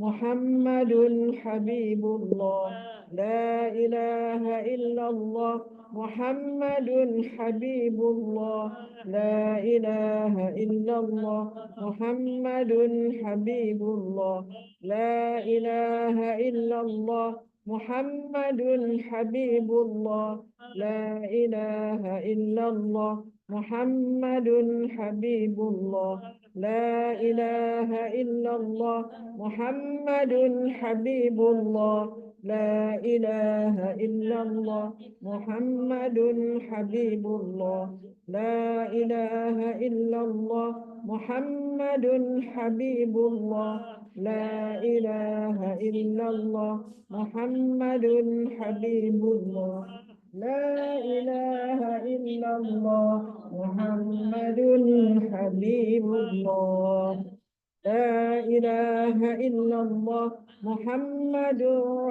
محمد حبيب الله لا إله إلا الله محمد حبيب الله لا إله إلا الله محمد حبيب الله لا إله إلا الله محمد حبيب الله لا إله إلا الله محمد حبيب الله لا إله إلا الله محمد حبيب الله لا إله إلا الله محمد حبيب الله لا إله إلا الله محمد حبيب الله لا إله إلا الله محمد حبيب الله لا إله إلا الله محمد حبيب الله لا إله إلا الله محمد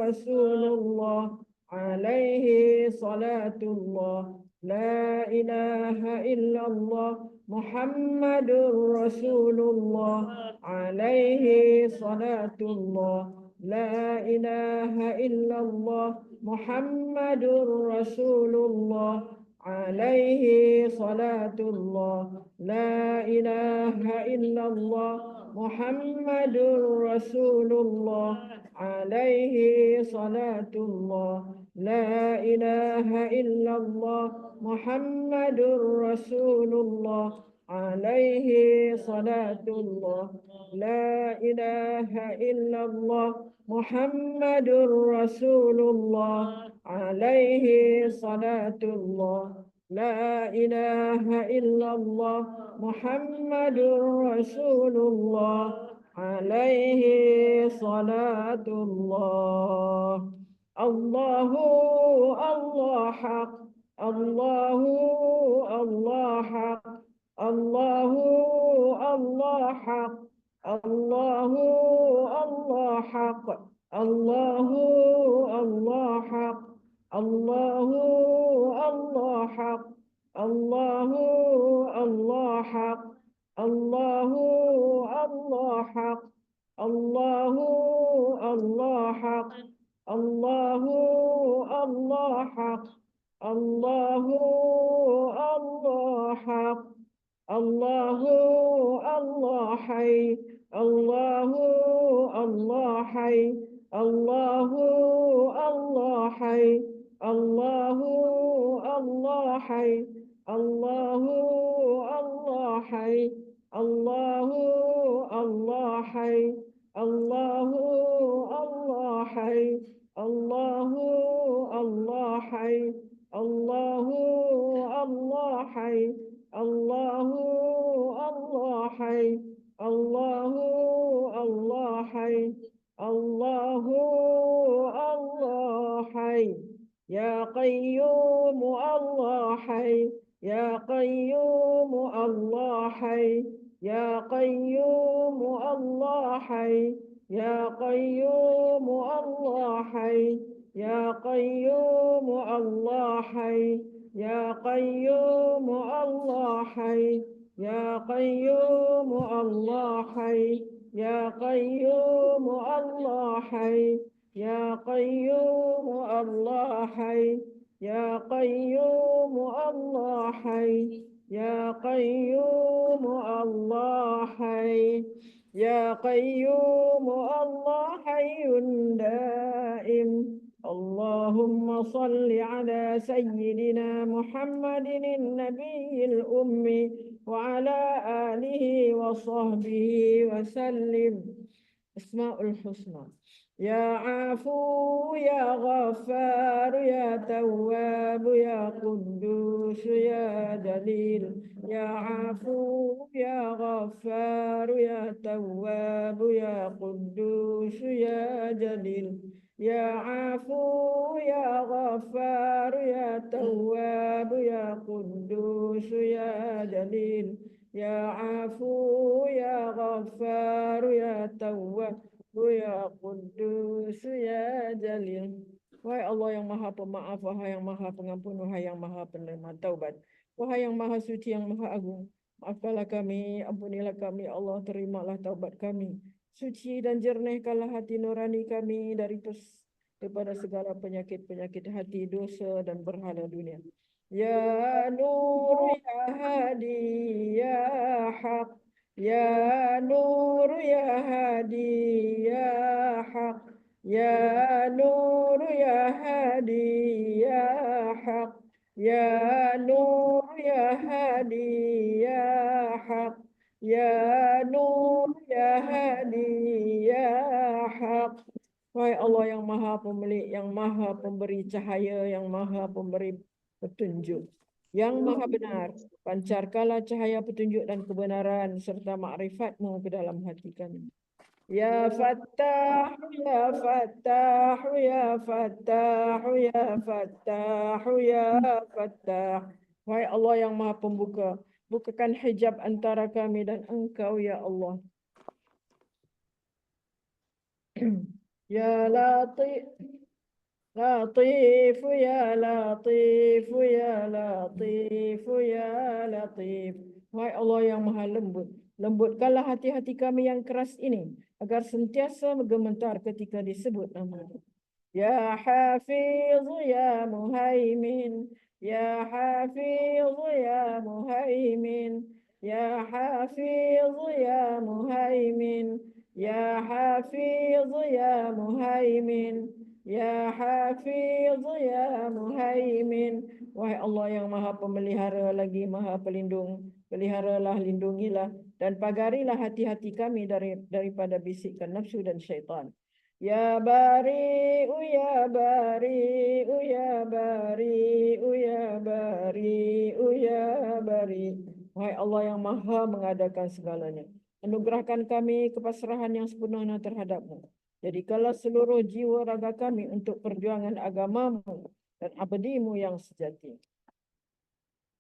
رسول الله عليه صلاة الله لا إله إلا الله محمد رسول الله عليه صلاة الله لا إله إلا الله محمد رسول الله عليه صلاة الله لا إله إلا الله محمد رسول الله عليه صلاة الله لا إله إلا الله محمد رسول الله عليه صلاة الله لا إله إلا الله محمد رسول الله عليه صلاة الله لا إله إلا الله محمد رسول الله عليه صلاة الله الله الله حق الله الله حق الله الله حق الله الله حق الله الله حق الله الله حق الله الله حق الله الله حق الله الله حق الله الله حق الله الله حق الله الله حي الله الله حي الله الله حي الله الله حي الله الله حي الله الله حي الله الله حي الله الله حي الله الله حي الله الله حي الله الله حي الله الله حي يا قيوم الله حي يا قيوم الله حي يا قيوم الله حي يا قيوم الله حي يا قيوم الله حي يا قيوم الله حي يا قيوم الله حي يا قيوم الله حي يا قيوم الله حي يا قيوم الله حي يا قيوم الله حي يا قيوم الله حي دائم اللهم صل على سيدنا محمد النبي الأمي وعلى آله وصحبه وسلم. أسماء الحسنى يا عفو يا غفار يا تواب يا قدوس يا جليل يا عفو يا غفار يا تواب يا قدوس يا جليل يا عفو يا غفار يا تواب يا قدوس يا جليل يا عفو يا غفار يا تواب ya Kudus ya Jalil. Wahai Allah yang maha pemaaf, wahai yang maha pengampun, wahai yang maha penerima taubat, wahai yang maha suci, yang maha agung, maafkanlah kami, ampunilah kami, Allah terimalah taubat kami. Suci dan jernihkanlah hati nurani kami daripada segala penyakit-penyakit hati, dosa dan berhala dunia. Ya Nur ya Hadi ya Haq, Ya Nur ya Hadi ya Haq, Ya Nur ya Hadi ya Haq, Ya Nur ya Hadi ya Haq, Ya Nur ya Hadi ya Haq. Wahai Allah yang maha pemilik, yang maha pemberi cahaya, yang maha pemberi petunjuk, yang maha benar, pancarkanlah cahaya petunjuk dan kebenaran serta makrifat-Mu ke dalam hati kami. Ya Fattah, Ya Fattah, Ya Fattah, Ya Fattah, Ya Fattah. Wahai Allah yang maha pembuka, bukakan hijab antara kami dan Engkau, Ya Allah. Ya Latif, Latif, Ya Latif, Ya Latif, Ya Latif. Wahai Allah yang maha lembut, lembutkanlah hati-hati kami yang keras ini, agar sentiasa gemetar ketika disebut nama. Ya Hafiz, Ya Muhaimin, Ya Hafiz, Ya Muhaimin, Ya Hafiz, Ya Muhaimin, Ya Hafiz, Ya Muhaimin, Ya Hafiz, Ya Muhaimin. Wahai Allah yang maha pemelihara lagi maha pelindung, peliharalah, lindungilah dan pagarilah hati-hati kami daripada bisikan nafsu dan syaitan. Ya Bari'u, Ya Bari'u, Ya Bari'u, Ya Bari'u, Ya Bari'. Wahai Allah yang maha mengadakan segalanya, anugerahkan kami kepasrahan yang sepenuhnya terhadap-Mu. Jadikanlah seluruh jiwa raga kami untuk perjuangan agama-Mu dan abadi-Mu yang sejati.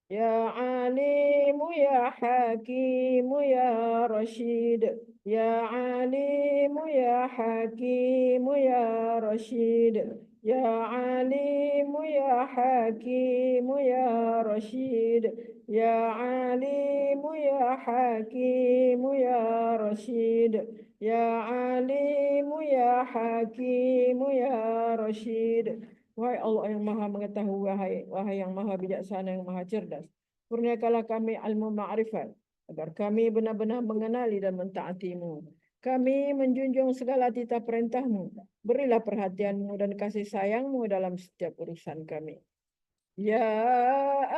Ya Alimu, Ya Hakimu, Ya Rashid. Ya Alimu, Ya Hakimu, Ya Rashid. Ya Alimu, Ya Hakimu, Ya Rashid. Ya Alimu, Ya Hakimu, Ya Rashid. Ya Alimu, Ya Hakimu, Ya Rashid. Wahai Allah yang maha mengetahui, wahai yang maha bijaksana, yang maha cerdas, kurniakanlah kami ilmu ma'rifat, agar kami benar-benar mengenali dan mentaati-Mu. Kami menjunjung segala titah perintah-Mu. Berilah perhatian-Mu dan kasih sayang-Mu dalam setiap urusan kami. Ya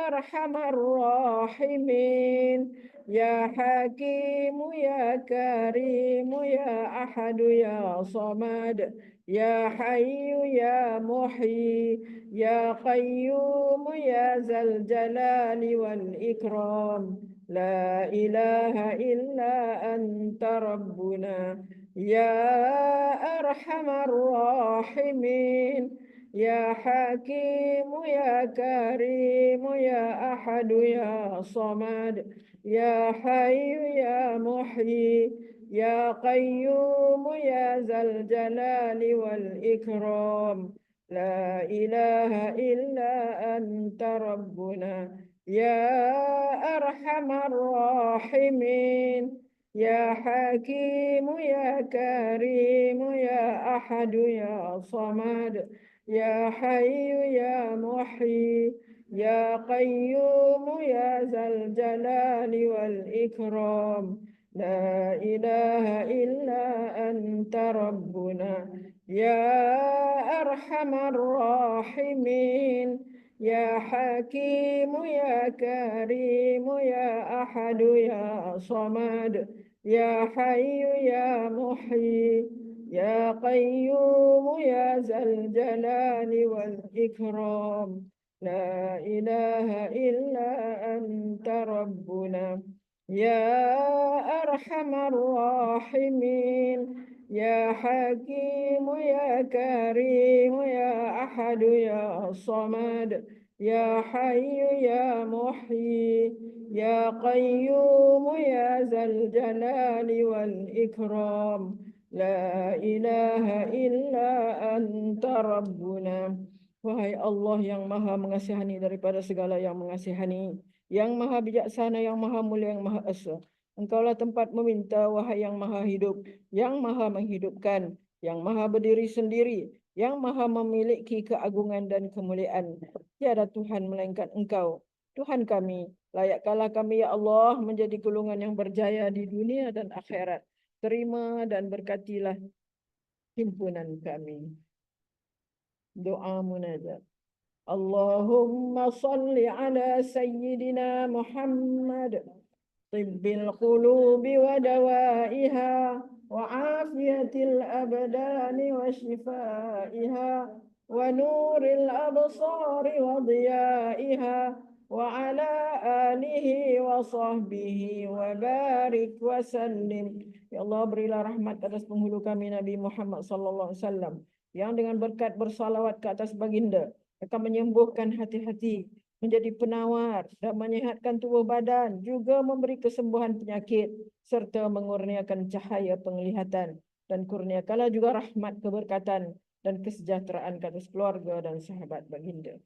Arhamar Rahimin, Ya Hakimu, Ya Karimu, Ya Ahadu, Ya Samad, Ya Hayyu, Ya Muhyi, Ya Qayyumu, Ya Zal Jalali wal Ikram. La ilaha illa anta Rabbuna. Ya Arhamar Rahimin, Ya Hakimu, Ya Karimu, Ya Ahadu, Ya Samad, Ya Hayyu, Ya Muhyi, Ya Qayyumu, Ya Zal Jalali wal Ikram. La ilaha illa anta Rabbuna. Ya Arhamar Rahimin, Ya Hakimu, Ya Karimu, Ya Ahadu, Ya Samad, Ya Hayyu, Ya Muhyi, Ya Qayyumu, Ya Zal Jalali wal Ikram. La ilaha illa anta Rabbuna. Ya Arhamar Rahimin, Ya Hakimu, Ya Karimu, Ya Ahadu, Ya Samad, Ya Hayyu, Ya Muhyi, Ya Qayyum, Ya Zal Jalali wal Ikram. La ilaha illa anta Rabbuna. Ya Arhamar Rahimin, Ya Hakim, Ya Karim, Ya Ahad, Ya Samad, Ya Hayyu, Ya Muhyi, Ya Qayyum, Ya Zal Jalali wal Ikram. La ilaha illa anta Rabbuna. Wahai Allah yang maha mengasihani daripada segala yang mengasihani, yang maha bijaksana, yang maha mulia, yang maha esa. Engkaulah tempat meminta, wahai yang maha hidup, yang maha menghidupkan, yang maha berdiri sendiri, yang maha memiliki keagungan dan kemuliaan. Tiada Tuhan melainkan Engkau, Tuhan kami. Layakkanlah kami, ya Allah, menjadi golongan yang berjaya di dunia dan akhirat. Terima dan berkatilah himpunan kami. Doa munajat. Allahumma salli ala Sayyidina Muhammad طب القلوب ودوائها وعافية الأبدان وشفائها ونور الأبصار وضيائها وعلى آله وصحبه وبارك وسلم. Ya Allah, berilah rahmat atas penghulu kami Nabi Muhammad sallallahu alaihi wasallam yang dengan berkat bersalawat ke atas baginda akan menyembuhkan hati-hati, menjadi penawar dan menyehatkan tubuh badan, juga memberi kesembuhan penyakit serta mengurniakan cahaya penglihatan, dan kurniakanlah juga rahmat, keberkatan dan kesejahteraan ke atas keluarga dan sahabat baginda.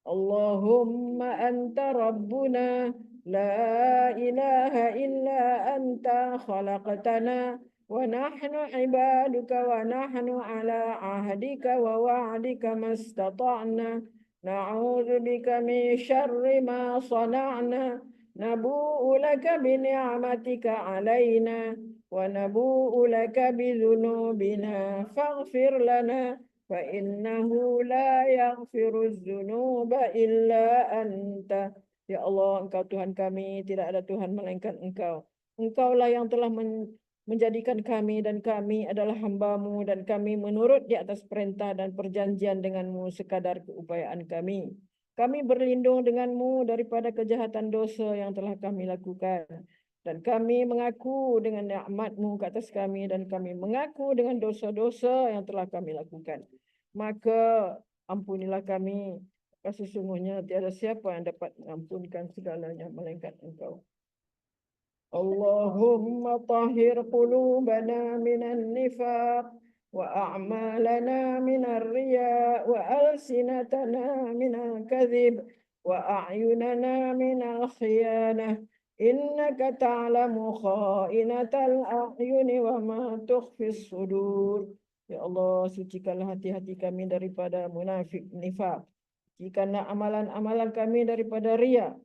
Allahumma anta rabbuna la ilaha illa anta khalaqtana wa nahnu ibaduka wa nahnu ala ahdika wa wa'dika mastata'na na'udzu bika min syarri ma sana'na nabu'u laka bi ni'matika 'alaina wa nabu'u laka bi dhunubina faghfir lana فإنه لا يغفر الذنوب إلا أنت. Ya Allah, Engkau Tuhan kami, tidak ada Tuhan melainkan Engkau. Engkaulah yang telah menjadikan kami, dan kami adalah hamba-Mu, dan kami menurut di atas perintah dan perjanjian dengan-Mu sekadar keupayaan kami. Kami berlindung dengan-Mu daripada kejahatan dosa yang telah kami lakukan. Dan kami mengaku dengan nikmat-Mu ke atas kami, dan kami mengaku dengan dosa-dosa yang telah kami lakukan. Maka ampunilah kami, sesungguhnya tiada siapa yang dapat mengampunkan segalanya melainkan Engkau. Allahumma tahhir qulubana minan nifaq wa a'malana minar riya wa alsinatana minal kadhib wa a'yunana minal khiyanah. Innaka ta'lamu kha'inatal a'yuni wa ma tukhfis sudur. Ya Allah, sucikanlah hati-hati kami daripada munafik, nifak. Sucikanlah amalan-amalan kami daripada riya.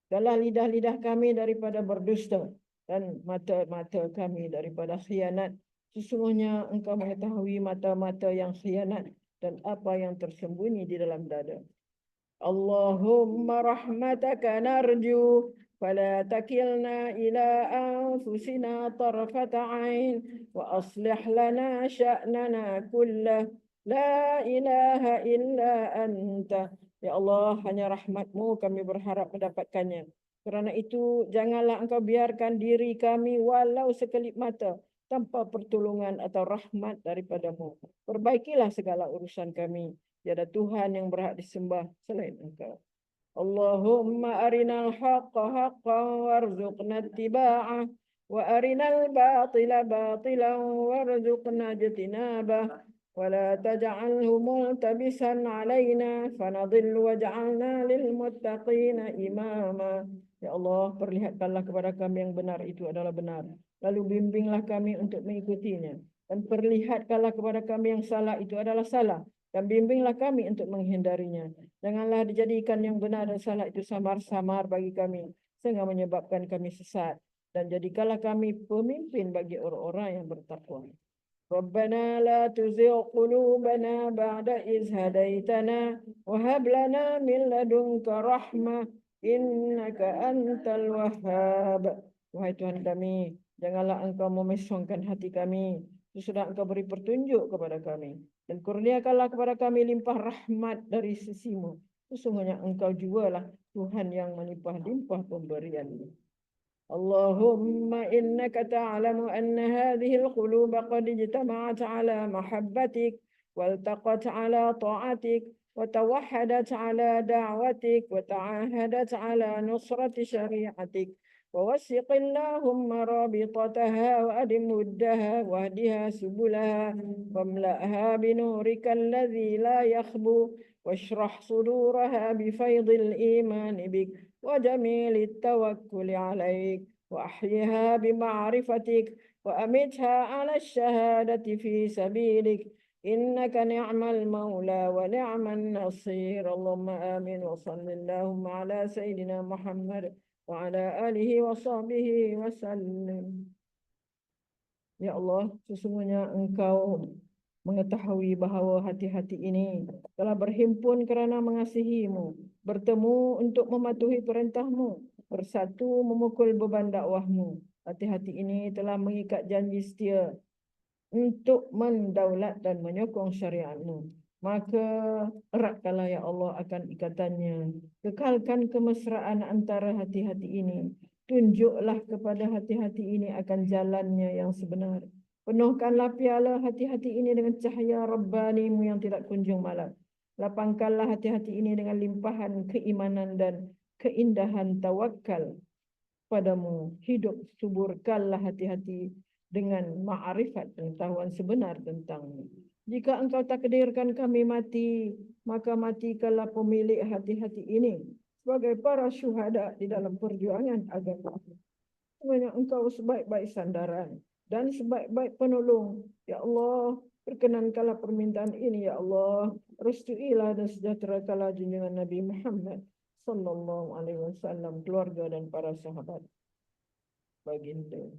Sucikanlah lidah-lidah kami daripada berdusta. Dan mata-mata kami daripada khianat. Sesungguhnya Engkau mengetahui mata-mata yang khianat dan apa yang tersembunyi di dalam dada. Allahumma rahmataka narju فلا تكلنا إلى أنفسنا طرفة عين وأصلح لنا شأننا كله لا إله إلا أنت. Ya Allah, hanya rahmat-Mu kami berharap mendapatkannya. Kerana itu, janganlah Engkau biarkan diri kami walau sekelip mata tanpa pertolongan atau rahmat daripada-Mu. Perbaikilah segala urusan kami. Tiada Tuhan yang berhak disembah selain Engkau. Allahumma arinal haqqa haqqan warzuqna ittiba'ah wa arinal batila batilan warzuqna ijtinabah wa la taj'alhu multabisan 'alaina fanadhillu waj'alna lil muttaqina imama. Ya Allah, perlihatkanlah kepada kami yang benar itu adalah benar, lalu bimbinglah kami untuk mengikutinya, dan perlihatkanlah kepada kami yang salah itu adalah salah, dan bimbinglah kami untuk menghindarinya. Janganlah dijadikan yang benar dan salah itu samar-samar bagi kami, sehingga menyebabkan kami sesat. Dan jadikanlah kami pemimpin bagi orang-orang yang bertakwa. Rabbana la tuzigh qulubana ba'da iz hadaitana wa hab lana min ladunka rahmah innaka antal wahhab. Wahai Tuhan kami, janganlah Engkau memesongkan hati kami sesudah Engkau beri petunjuk kepada kami, dan kurniakanlah kepada kami limpah rahmat dari sisi-Mu. Sesungguhnya Engkau jugalah Tuhan yang melimpah-limpah pemberian-Mu. Allahumma innaka ta'lamu anna hadhihi al-qulub qad ijtama'at 'ala mahabbatik waltaqat 'ala ta'atik wa tawahhadat 'ala da'watik wa ta'ahadat 'ala nusrati syari'atik. ووثق اللهم رابطتها وأدم ودها واهدها سبلها واملأها بنورك الذي لا يخبو واشرح صدورها بفيض الإيمان بك وجميل التوكل عليك وأحيها بمعرفتك وأمتها على الشهادة في سبيلك إنك نعم المولى ونعم النصير اللهم آمين وصل اللهم على سيدنا محمد وعلى آله وصحبه وسلم. Ya Allah, sesungguhnya Engkau mengetahui bahawa hati-hati ini telah berhimpun kerana mengasihi-Mu, bertemu untuk mematuhi perintah-Mu, bersatu memukul beban dakwah-Mu. Hati-hati ini telah mengikat janji setia untuk mendaulat dan menyokong syariat-Mu. Maka eratkanlah ya Allah akan ikatannya. Kekalkan kemesraan antara hati-hati ini. Tunjuklah kepada hati-hati ini akan jalannya yang sebenar. Penuhkanlah piala hati-hati ini dengan cahaya Rabbani-Mu yang tidak kunjung malam. Lapangkanlah hati-hati ini dengan limpahan keimanan dan keindahan tawakal padamu. Hidup suburkanlah hati-hati dengan ma'rifat pengetahuan sebenar tentangmu. Jika Engkau takdirkan kami mati, maka matikanlah pemilik hati-hati ini sebagai para syuhada di dalam perjuangan agama. Sebenarnya Engkau sebaik-baik sandaran dan sebaik-baik penolong. Ya Allah, perkenankanlah permintaan ini ya Allah. Restuilah dan sejahterakanlah junjungan Nabi Muhammad sallallahu alaihi wasallam, keluarga dan para sahabat baginda.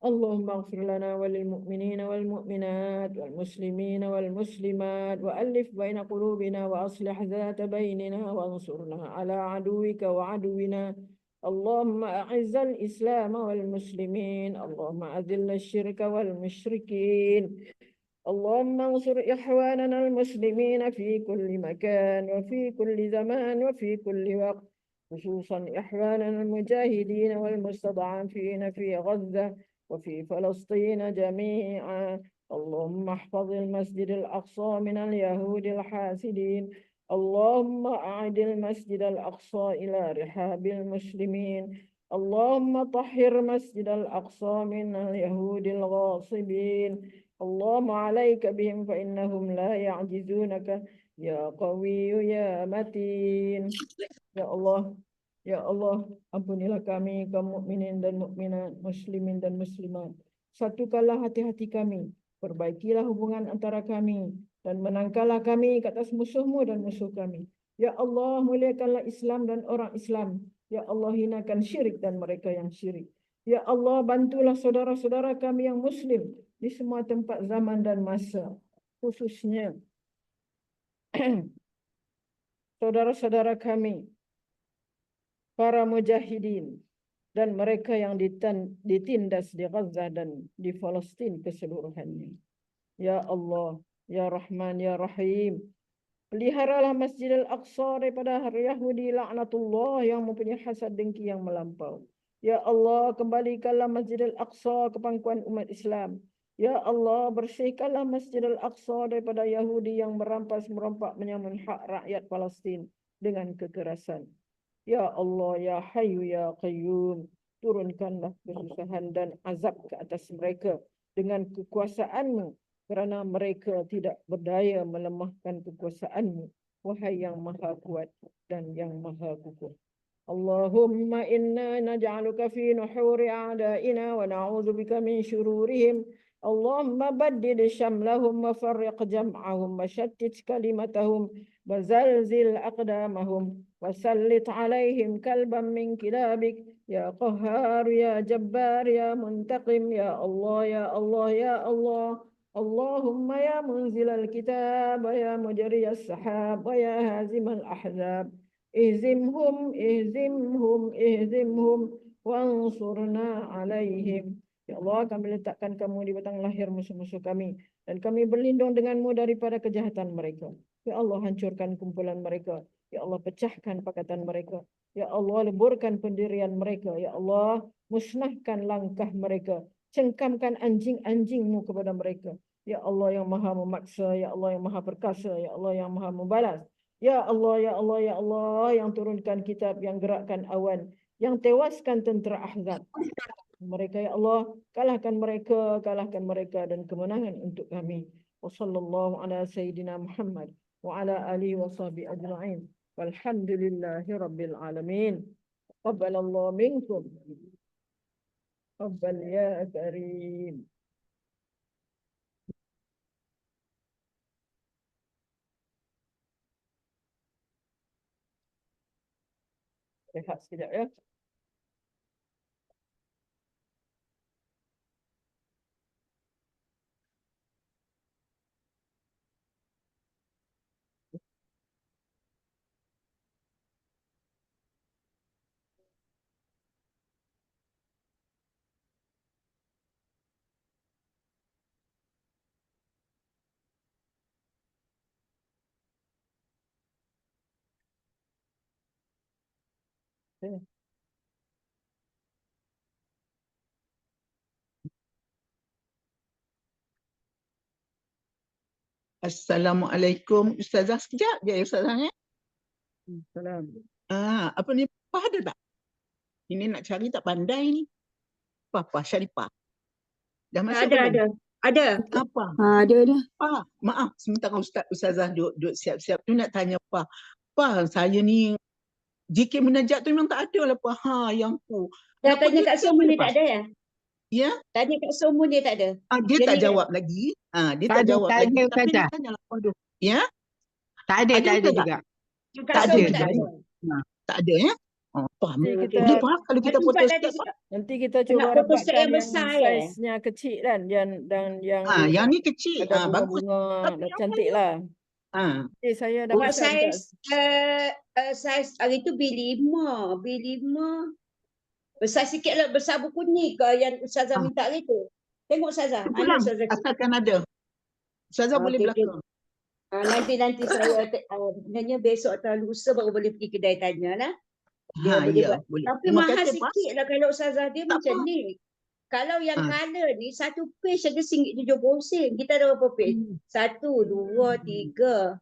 اللهم اغفر لنا وللمؤمنين والمؤمنات والمسلمين والمسلمات وألف بين قلوبنا وأصلح ذات بيننا وانصرنا على عدوك وعدونا اللهم أعز الإسلام والمسلمين اللهم أذل الشرك والمشركين اللهم انصر إخواننا المسلمين في كل مكان وفي كل زمان وفي كل وقت خصوصا إخواننا المجاهدين والمستضعفين في غزة وفي فلسطين جميعا اللهم احفظ المسجد الأقصى من اليهود الحاسدين اللهم أعد المسجد الأقصى إلى رحاب المسلمين اللهم طهر مسجد الأقصى من اليهود الغاصبين اللهم عليك بهم فإنهم لا يعجزونك يا قوي يا متين. Ya Allah, ya Allah, ampunilah kami kaum mukminin dan mukminat, muslimin dan muslimat. Satukanlah hati-hati kami, perbaikilah hubungan antara kami dan menangkallah kami ke atas musuh-Mu dan musuh kami. Ya Allah, muliakanlah Islam dan orang Islam. Ya Allah, hinakan syirik dan mereka yang syirik. Ya Allah, bantulah saudara-saudara kami yang muslim di semua tempat, zaman dan masa. Khususnya saudara-saudara kami para mujahidin dan mereka yang ditindas di Gaza dan di Palestin keseluruhannya. Ya Allah, ya Rahman, ya Rahim, peliharalah Masjid Al-Aqsa daripada Yahudi laknatullah yang mempunyai hasad dengki yang melampau. Ya Allah, kembalikanlah Masjid Al-Aqsa ke pangkuan umat Islam. Ya Allah, bersihkanlah Masjid Al-Aqsa daripada Yahudi yang merampas-merompak menyamun hak rakyat Palestin dengan kekerasan. Ya Allah, ya Hayyu, ya Qayyum, turunkanlah kesusahan dan azab ke atas mereka dengan kekuasaan-Mu, kerana mereka tidak berdaya melemahkan kekuasaan-Mu, wahai yang maha kuat dan yang maha kukuh. Allahumma inna naj'aluka fi nuhuri a'da'ina wa na'udzu bika min syururihim. Allahumma baddid syamlahum wa farriq jam'ahum wa shattit kalimatahum wa zalzil aqdamahum wa sallit alaihim kalban min kilabik ya qahhar ya jabbar ya muntaqim ya Allah ya Allah ya Allah. Allahumma ya munzilal kitab ya mujriyas sahab ya hazimal ahzab ihzimhum ihzimhum ihzimhum wansurna alaihim. Ya Allah, kami letakkan kamu di batang lahir musuh-musuh kami dan kami berlindung denganmu daripada kejahatan mereka. Ya Allah, hancurkan kumpulan mereka. Ya Allah, pecahkan pakatan mereka. Ya Allah, leburkan pendirian mereka. Ya Allah, musnahkan langkah mereka. Cengkamkan anjing-anjingmu kepada mereka. Ya Allah yang maha memaksa. Ya Allah yang maha perkasa. Ya Allah yang maha membalas. Ya Allah, ya Allah, ya Allah yang turunkan kitab, yang gerakkan awan, yang tewaskan tentera Ahzab. Mereka ya Allah, kalahkan mereka dan kemenangan untuk kami. Wassallallahu ala sayyidina Muhammad wa ala alihi wa sahbihi ajma'in. Walhamdulillahi rabbil alamin. Qabbalallahu minkum. Qabbal ya karim. Rehat sekejap ya. Okay. Assalamualaikum. Ustazah, sekejap je Ustazah ya. Salam. Apa ni? Apa ada tak? Ini nak cari tak pandai ni. Apa Syarifah? Dah masuk belum? Ada. Apa? Ada dah. Maaf, sementara Ustazah duduk siap-siap tu nak tanya apa? Apa saya ni zikir munajat tu memang tak ada lah apa. Yang tu. Dah tanya Kak Somun dia tak ada ya? Ya? Tanya Kak Somun dia tak ada. Dia Dia tak ni jawab lagi. Dia Tak tak ada, jawab tak lagi. ada, Tapi Ustazah. nak tanya lah apa tu. Ya? Tak ada Ada tak? juga. Kak Tak ada Somun juga. tak ada. Tak ada ya? Faham. Nanti Okey. kita Boleh faham kalau kita Nanti foto Ustaz step. nanti kita Nak cuba foto set dapatkan yang yang besar, saiznya kecil kan, dan yang Yang ni kecil. ada Bagus. bunga-bunga Tapi dah yang cantik lah. Saya dah Buat pesan kat saiz hari tu B5. Besar sikit lah, besar buku ni ke yang Ustazah minta hari tu. Tengok Ustazah. Mana Pulang. Ustazah? Asalkan ada. Ustazah boleh Okey, belakang. Nanti saya sebenarnya besok atau lusa baru boleh pergi kedai tanya lah. Dia boleh buat. Boleh. Tapi Terima mahal kasih, Pak. sikit lah kalau Ustazah dia Tak macam apa. ni. Kalau yang Ah. colour ni, satu page saja RM1.70. Kita ada berapa page? 1, 2, 3,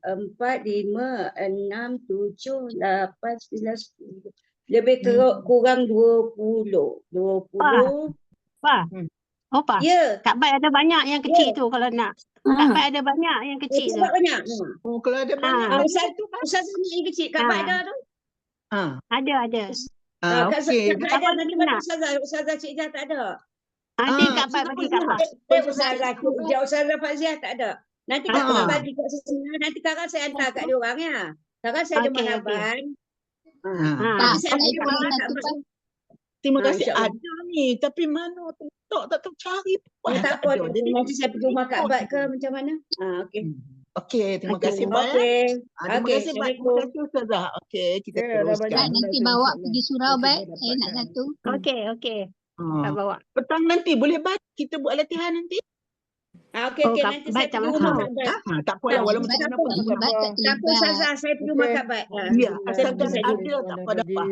4, 5, 6, 7, 8, 9, 10. Lebih kurang 20. 20. Pak. Oh, Pak. Ya. Kak Bai ada banyak yang kecil tu kalau nak. Kak Bai ada banyak yang kecil tu. Sebab banyak. Kalau ada banyak. Ustazah ni yang kecil. Kak Bai ada tu? Ada. Okey. Kak Bai ada nanti bagi Ustazah Cik Jah tak ada. Ada Kak Bai bagi Kak Bai. Ustazah Cik Jah, Ustazah Faziah tak ada. Nanti Kak Bai bagi kat sana. Nanti kakak saya hantar kat dia orang ya. Kakak saya ada Okey, marhaban. Tak, Saya Terima kasih. InsyaAllah. Ada ni. Tapi mana tu? Tak tahu cari. Tak apa. Nanti saya pergi rumah Kak Bai ke macam mana? Okey. Okey. Terima kasih, Pak. Okey. Terima kasih, Pak. Terima kasih, Ustazah. Okey. Kita teruskan. Nanti bawa pergi surau baik. Saya nak satu. Okey. Tak bawa. Petang nanti boleh kita buat latihan nanti. Okey. Nanti saya pergi rumah Kak Bai. Tak apalah. Walaupun macam mana. Tak apa Ustazah. Saya pergi rumah Kak Bai. Ya. Asalkan ada tak apa dapat.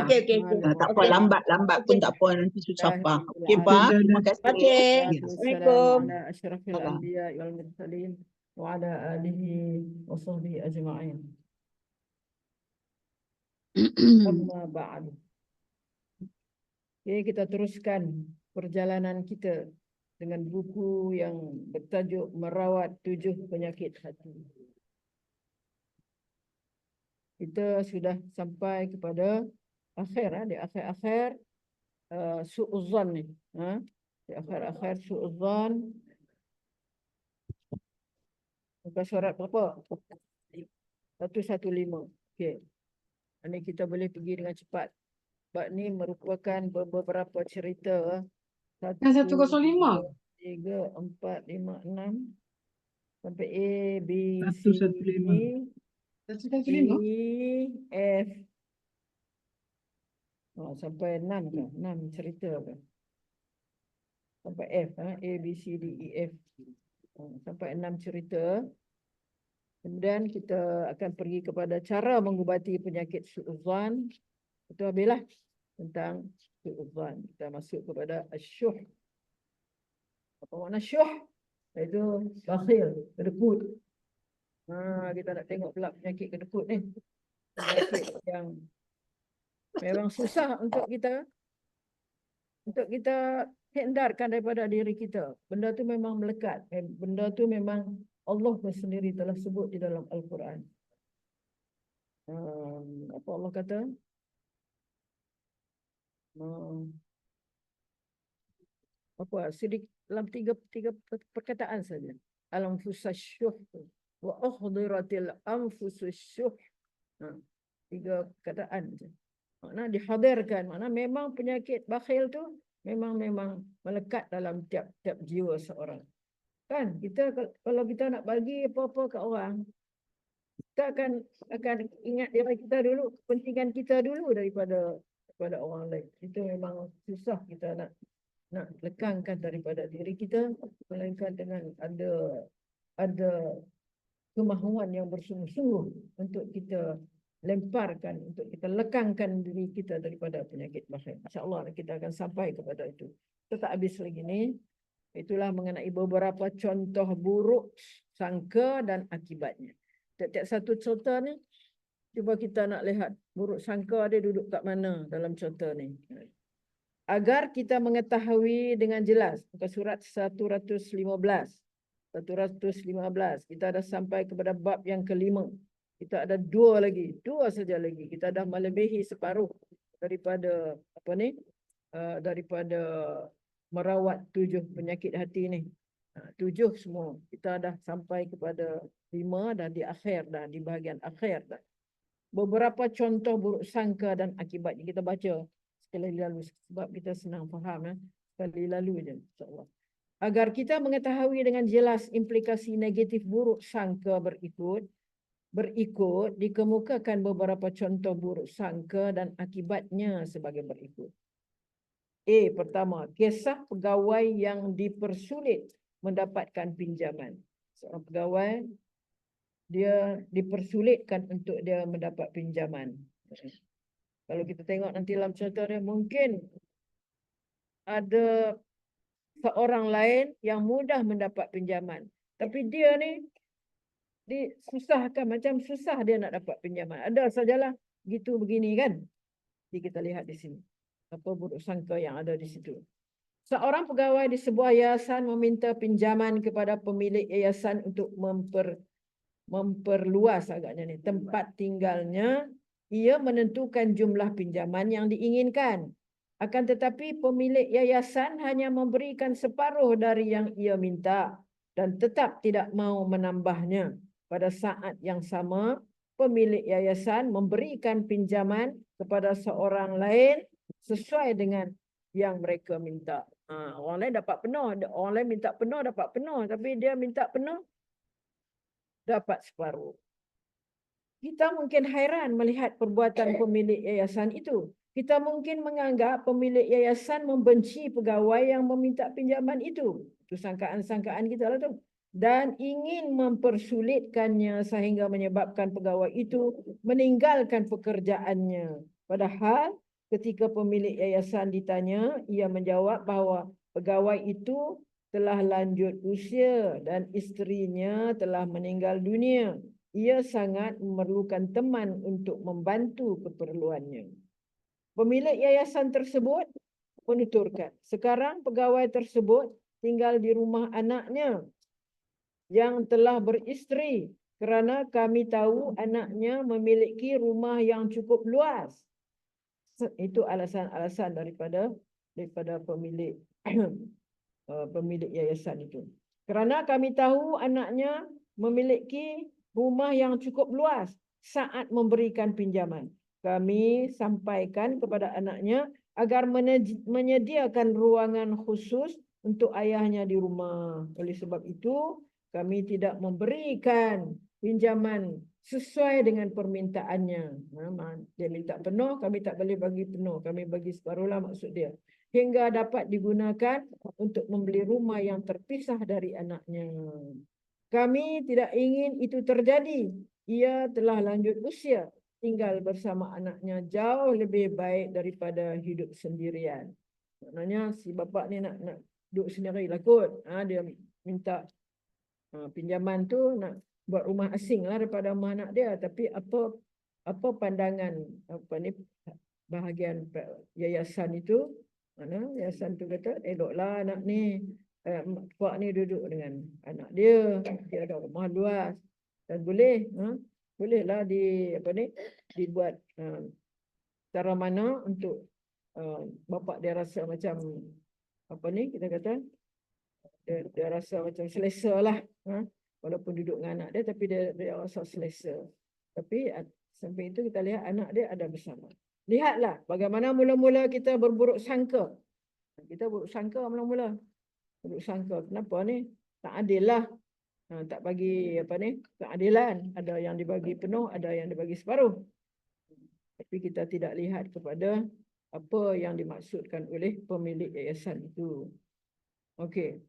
Okey. Tak apa. Lambat pun tak apa. Nanti susah faham. Okey, Pak. Terima kasih. Okey. Assalamualaikum. Asyrafil anbiya wal mursalin wa ala alihi wa sahbihi ajma'in. Amma ba'd. Okey, kita teruskan perjalanan kita dengan buku yang bertajuk Merawat 7 Penyakit Hati. Kita sudah sampai kepada akhir, di akhir-akhir su'uzzan ni. Di akhir-akhir su'uzzan. Muka surat berapa? 115. Okey. Ini kita boleh pergi dengan cepat. Sebab ni merupakan beberapa cerita. 105. 3, 4, 5, 6 sampai A, B, C, 115. E, F. Sampai 6 kan? 6 cerita kan? Sampai F, A, B, C, D, E, F. Sampai 6 cerita. Kemudian kita akan pergi kepada cara mengubati penyakit su'uzzan. Itu habislah tentang su'uzzan. Kita masuk kepada asyuh. Apa makna syuh? Iaitu bakhil, kedekut. Kita nak tengok pula penyakit kedekut ni. Penyakit yang memang susah untuk kita hindarkan daripada diri kita. Benda tu memang melekat. Benda tu memang Allah sendiri telah sebut di dalam Al-Quran. Apa Allah kata? apa sidik dalam tiga perkataan saja. Al-anfusasyuh wa uhdiratil anfusasyuh. Tiga perkataan saja. Makna dihadirkan, makna memang penyakit bakhil tu memang melekat dalam tiap jiwa seorang. Kan kita kalau kita nak bagi apa-apa ke orang, kita akan ingat diri kita dulu, kepentingan kita dulu daripada orang lain. Itu memang susah kita nak lekangkan daripada diri kita, melainkan dengan ada kemahuan yang bersungguh-sungguh untuk kita lemparkan, untuk kita lekangkan diri kita daripada penyakit bakhil. InsyaAllah kita akan sampai kepada itu. Kita tak habis lagi ni. Itulah mengenai beberapa contoh buruk sangka dan akibatnya. Tiap-tiap satu contoh ni, cuba kita nak lihat buruk sangka dia duduk kat mana dalam contoh ni. Agar kita mengetahui dengan jelas, muka surat 115. Kita dah sampai kepada bab yang kelima. Kita ada dua saja lagi. Kita dah melebihi separuh daripada daripada merawat 7 penyakit hati ni. 7 semua. Kita dah sampai kepada 5 dan di akhir dah, di bahagian akhir dah. Beberapa contoh buruk sangka dan akibatnya kita baca sekali lalu sebab kita senang faham. Sekali lalu je, insyaAllah. Agar kita mengetahui dengan jelas implikasi negatif buruk sangka berikut dikemukakan beberapa contoh buruk sangka dan akibatnya sebagai berikut. Pertama, kisah pegawai yang dipersulit mendapatkan pinjaman. Seorang pegawai, dia dipersulitkan untuk dia mendapat pinjaman. Kalau kita tengok nanti dalam contoh dia, mungkin ada seorang lain yang mudah mendapat pinjaman. Tapi dia ni disusahkan, macam susah dia nak dapat pinjaman. Ada sajalah gitu begini kan. Jadi kita lihat di sini. Apa buruk sangka yang ada di situ. Seorang pegawai di sebuah yayasan meminta pinjaman kepada pemilik yayasan untuk memperluas agaknya ni tempat tinggalnya. Ia menentukan jumlah pinjaman yang diinginkan. Akan tetapi pemilik yayasan hanya memberikan separuh dari yang ia minta dan tetap tidak mau menambahnya. Pada saat yang sama, pemilik yayasan memberikan pinjaman kepada seorang lain sesuai dengan yang mereka minta. Orang lain dapat penuh, orang lain minta penuh dapat penuh, tapi dia minta penuh dapat separuh. Kita mungkin hairan melihat perbuatan pemilik yayasan itu. Kita mungkin menganggap pemilik yayasan membenci pegawai yang meminta pinjaman itu. Itu sangkaan-sangkaan kita lah tu. Dan ingin mempersulitkannya sehingga menyebabkan pegawai itu meninggalkan pekerjaannya. Padahal ketika pemilik yayasan ditanya, ia menjawab bahawa pegawai itu telah lanjut usia dan isterinya telah meninggal dunia. Ia sangat memerlukan teman untuk membantu keperluannya. Pemilik yayasan tersebut menuturkan, sekarang pegawai tersebut tinggal di rumah anaknya yang telah beristeri kerana kami tahu anaknya memiliki rumah yang cukup luas. Itu alasan-alasan daripada pemilik pemilik yayasan itu. Kerana kami tahu anaknya memiliki rumah yang cukup luas saat memberikan pinjaman. Kami sampaikan kepada anaknya agar menyediakan ruangan khusus untuk ayahnya di rumah. Oleh sebab itu, kami tidak memberikan pinjaman sesuai dengan permintaannya. Dia minta penuh, kami tak boleh bagi penuh. Kami bagi separuh lah maksud dia. Hingga dapat digunakan untuk membeli rumah yang terpisah dari anaknya. Kami tidak ingin itu terjadi. Ia telah lanjut usia. Tinggal bersama anaknya jauh lebih baik daripada hidup sendirian. Maknanya si bapa ni nak duduk sendiri lah kot. Dia minta pinjaman tu nak buat rumah asing lah daripada rumah anak dia. Tapi apa pandangan bahagian yayasan itu? Yayasan tu kata eloklah anak ni, pak ni duduk dengan anak dia. Dia ada rumah luas dan bolehlah dibuat cara mana untuk Bapak dia rasa macam apa ni kita kata dia rasa macam selesa lah, walaupun duduk dengan anak dia tapi dia rasa selesa. Tapi sampai itu kita lihat anak dia ada bersama. Lihatlah bagaimana mula-mula kita berburuk sangka. Kita buruk sangka mula-mula. Buruk sangka, kenapa ni? Tak adil lah. Tak bagi apa ni? Keadilan. Ada yang dibagi penuh, ada yang dibagi separuh. Tapi kita tidak lihat kepada apa yang dimaksudkan oleh pemilik yayasan itu. Okey.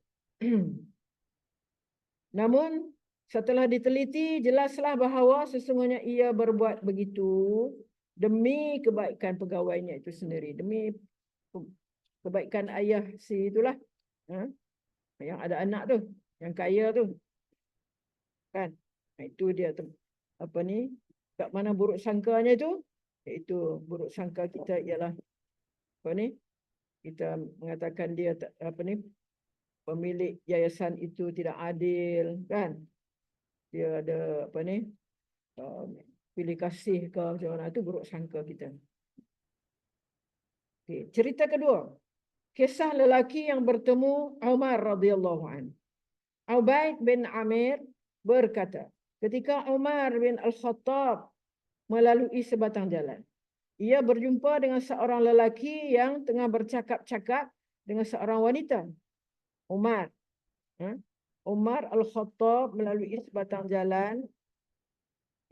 Namun setelah diteliti, jelaslah bahawa sesungguhnya ia berbuat begitu demi kebaikan pegawainya itu sendiri. Demi kebaikan ayah si itulah. Yang ada anak tu, yang kaya tu. Kan? Itu dia tu. Apa ni? Kat mana buruk sangkanya itu? Iaitu buruk sangka kita ialah apa ni? Kita mengatakan dia apa ni? Pemilik yayasan itu tidak adil, kan? Dia ada apa ni? Pilih kasih ke macam mana, itu buruk sangka kita. Okay. Cerita kedua. Kisah lelaki yang bertemu Umar radhiyallahu anhu. Ubaid bin Amir berkata, ketika Umar bin Al-Khattab melalui sebatang jalan, ia berjumpa dengan seorang lelaki yang tengah bercakap-cakap dengan seorang wanita. Umar Al-Khattab melalui sebatang jalan,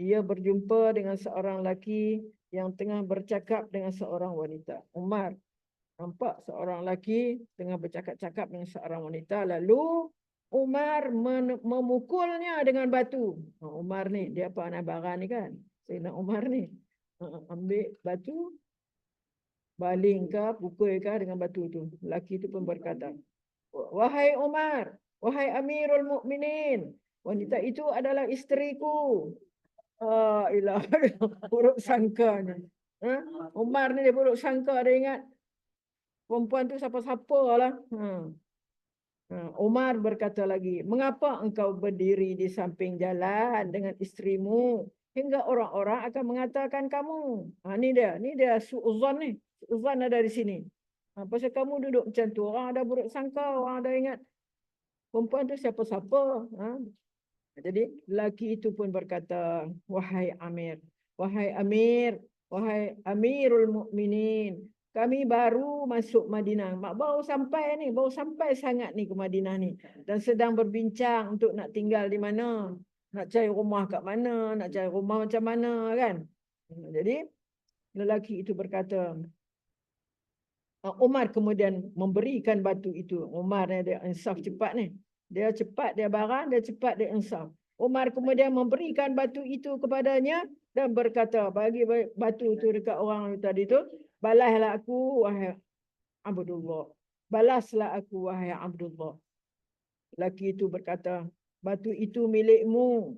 ia berjumpa dengan seorang lelaki yang tengah bercakap dengan seorang wanita. Umar nampak seorang lelaki tengah bercakap-cakap dengan seorang wanita, lalu Umar memukulnya dengan batu. Umar ni, dia apa anak barang ni kan? Sayyidina Umar ni ambil batu, baling ke, pukul ke dengan batu tu. Lelaki tu pun berkata, wahai Umar, wahai Amirul Mukminin, wanita itu adalah isteriku. Ilah, buruk sangka ni. Umar ni dia buruk sangka, dia ingat perempuan tu siapa-siapa lah. Umar berkata lagi, mengapa engkau berdiri di samping jalan dengan isterimu hingga orang-orang akan mengatakan kamu. Ni dia su'uzan ni. Su'uzan ada di sini. Pasal kamu duduk macam tu, orang ada buruk sangka, orang ada ingat perempuan tu siapa-siapa. Jadi lelaki itu pun berkata, wahai Amir, wahai Amir, wahai Amirul Mukminin, kami baru masuk Madinah. Baru sampai sangat ni ke Madinah ni. Dan sedang berbincang untuk nak tinggal di mana. Nak cari rumah kat mana, nak cari rumah macam mana kan. Jadi lelaki itu berkata, Umar kemudian memberikan batu itu. Umar ni dia insaf cepat ni. Dia cepat, dia barang, dia cepat, dia insaf. Umar kemudian memberikan batu itu kepadanya dan berkata, bagi batu itu dekat orang tadi tu, balaslah aku wahai Abdullah. Balaslah aku wahai Abdullah. Lelaki itu berkata, batu itu milikmu.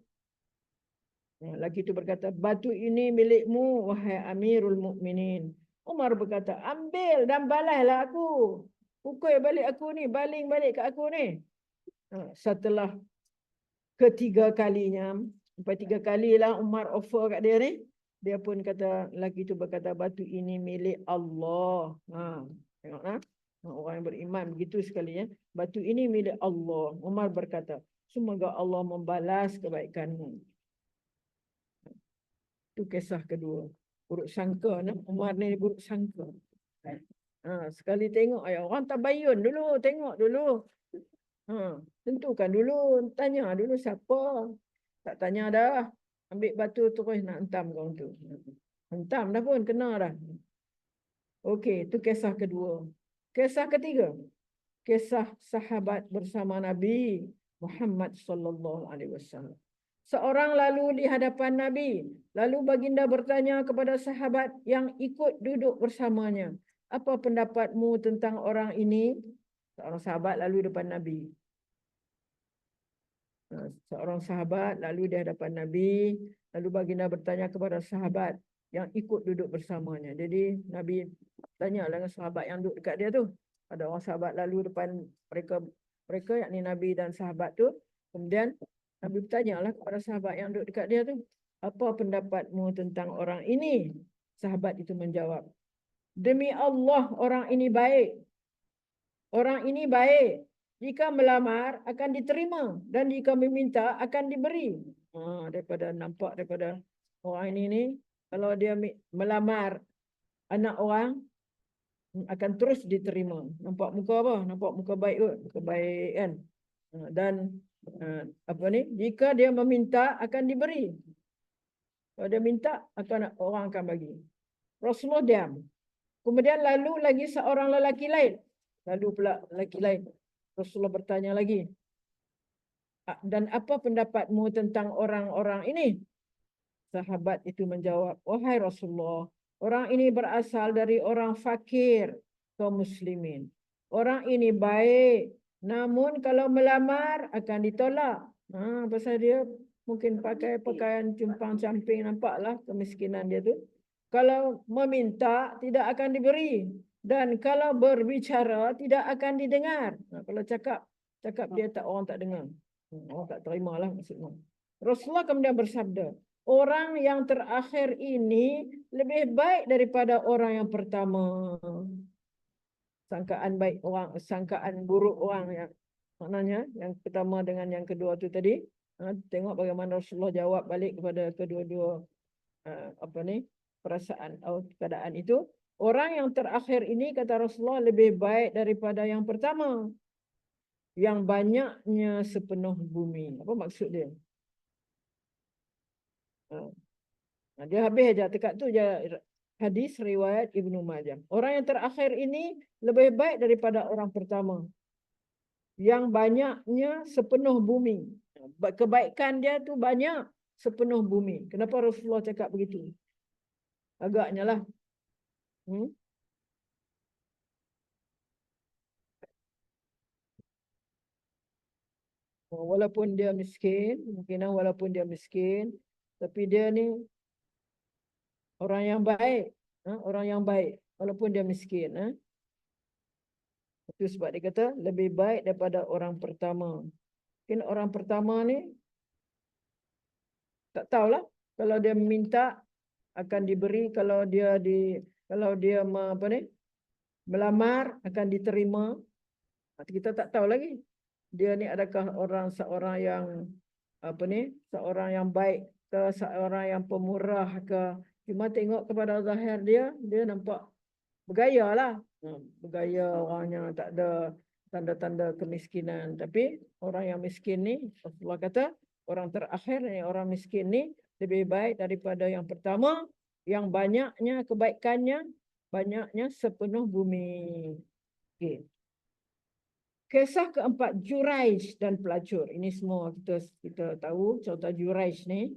Lelaki itu berkata, batu ini milikmu wahai Amirul Mukminin. Umar berkata, ambil dan balaslah aku. Pukul balik aku ni, baling balik ke aku ni. Setelah ketiga kalinya, sampai 3 kalilah Umar offer kat dia ni, dia pun kata, lelaki itu berkata, batu ini milik Allah. Tengok orang yang beriman begitu sekali ya. Batu ini milik Allah. Umar berkata, semoga Allah membalas kebaikanmu. Itu kisah kedua. Buruk sangka. Umar ni buruk sangka. Sekali tengok, orang tabayun dulu, tengok dulu. Tentukan dulu, tanya dulu siapa. Tak tanya dah. Ambil batu terus nak hentam kau tu. Hentam dah pun, kena dah. Okey, itu kisah kedua. Kisah ketiga. Kisah sahabat bersama Nabi Muhammad sallallahu alaihi wasallam. Seorang lalu di hadapan Nabi. Lalu baginda bertanya kepada sahabat yang ikut duduk bersamanya. Apa pendapatmu tentang orang ini? Seorang sahabat lalu depan Nabi. Seorang sahabat lalu di hadapan Nabi. Lalu baginda bertanya kepada sahabat yang ikut duduk bersamanya. Jadi Nabi tanya dengan sahabat yang duduk dekat dia tu. Ada orang sahabat lalu depan mereka yakni Nabi dan sahabat tu. Kemudian Nabi bertanyalah kepada sahabat yang duduk dekat dia tu, apa pendapatmu tentang orang ini? Sahabat itu menjawab, Demi Allah orang ini baik. Orang ini baik. Jika melamar akan diterima dan jika meminta akan diberi. Daripada nampak daripada orang ini ni, kalau dia melamar anak orang akan terus diterima. Nampak muka apa? Nampak muka baik kot. Muka baik kan. Dan apa ni? Jika dia meminta akan diberi. Kalau dia minta orang akan bagi. Rasulullah diam. Kemudian lalu lagi seorang lelaki lain. Lalu pula lelaki lain. Rasulullah bertanya lagi. Dan apa pendapatmu tentang orang-orang ini? Sahabat itu menjawab, wahai Rasulullah, orang ini berasal dari orang fakir kaum muslimin. Orang ini baik, namun kalau melamar akan ditolak. Pasal dia mungkin pakai pakaian cumpang-camping, nampaklah kemiskinan dia tu. Kalau meminta tidak akan diberi. Dan kalau berbicara tidak akan didengar. Kalau cakap dia orang tak dengar. Orang tak terima lah maksudnya. Rasulullah kemudian bersabda, orang yang terakhir ini lebih baik daripada orang yang pertama. Sangkaan baik orang, sangkaan buruk orang yang maknanya yang pertama dengan yang kedua tu tadi. Tengok bagaimana Rasulullah jawab balik kepada kedua-dua perasaan atau keadaan itu. Orang yang terakhir ini kata Rasulullah lebih baik daripada yang pertama. Yang banyaknya sepenuh bumi. Apa maksud dia? Dia habis aja dekat tu je hadis riwayat Ibnu Majah. Orang yang terakhir ini lebih baik daripada orang pertama. Yang banyaknya sepenuh bumi. Kebaikan dia tu banyak sepenuh bumi. Kenapa Rasulullah cakap begitu? Agaknya lah. Walaupun dia miskin, walaupun dia miskin, tapi dia ni orang yang baik. Orang yang baik, walaupun dia miskin. Itu sebab dia kata lebih baik daripada orang pertama. Mungkin orang pertama ni tak tahulah. Kalau dia minta akan diberi, kalau dia melamar akan diterima. Kita tak tahu lagi. Dia ni adakah seorang yang seorang yang baik ke, seorang yang pemurah ke. Cuma tengok kepada zahir dia nampak bergaya lah. Bergaya, orangnya tak ada tanda-tanda kemiskinan. Tapi orang yang miskin ni, Rasulullah kata, orang terakhir ni, orang miskin ni lebih baik daripada yang pertama, yang banyaknya kebaikannya, banyaknya sepenuh bumi. Okay. Kisah keempat, Juraij dan pelacur. Ini semua kita tahu cerita Juraij ni.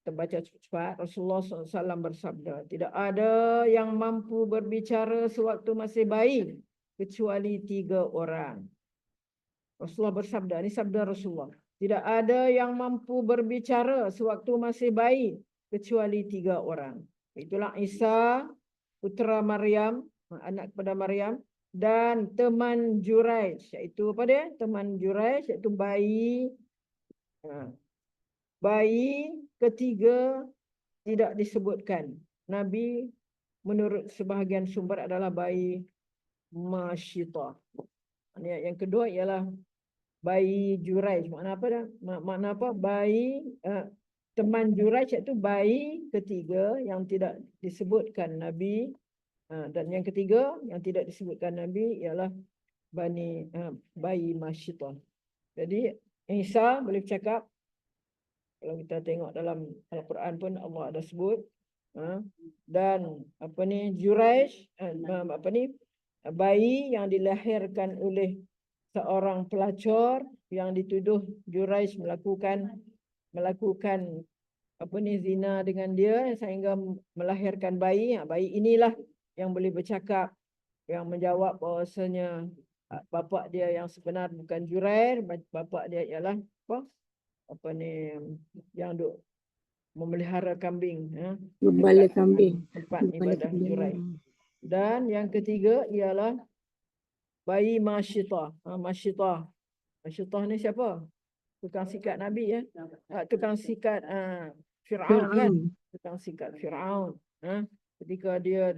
Kita baca cepat-cepat. Rasulullah SAW bersabda, tidak ada yang mampu berbicara sewaktu masih bayi kecuali 3 orang. Rasulullah bersabda, ini sabda Rasulullah. Tidak ada yang mampu berbicara sewaktu masih bayi kecuali 3 orang. Itulah Isa, putra Maryam, anak kepada Maryam, dan teman Juraij, iaitu apa dia? Teman Juraij, iaitu bayi. Bayi ketiga tidak disebutkan. Nabi menurut sebahagian sumber adalah bayi Masyitah. Yang kedua ialah bayi Juraij. Makna apa dah? Makna apa? Bayi teman Juraij, iaitu bayi ketiga yang tidak disebutkan Nabi. Dan yang ketiga yang tidak disebutkan Nabi ialah bayi Masyitah. Jadi Isa boleh bercakap. Kalau kita tengok dalam Al-Quran pun Allah ada sebut. Dan Juraij, bayi yang dilahirkan oleh seorang pelacur yang dituduh Juraij melakukan zina dengan dia sehingga melahirkan bayi. Bayi inilah yang boleh bercakap, yang menjawab bahawasanya bapa dia yang sebenar bukan Juraij, bapa dia ialah yang duk memelihara kambing, Gembala kambing. tempat ibadah Juraij. Dan yang ketiga ialah bayi Masyitah. Masyitah ni siapa? Tukang sikat Nabi, tukang sikat Fir'aun kan? Tukang sikat Fir'aun. ketika dia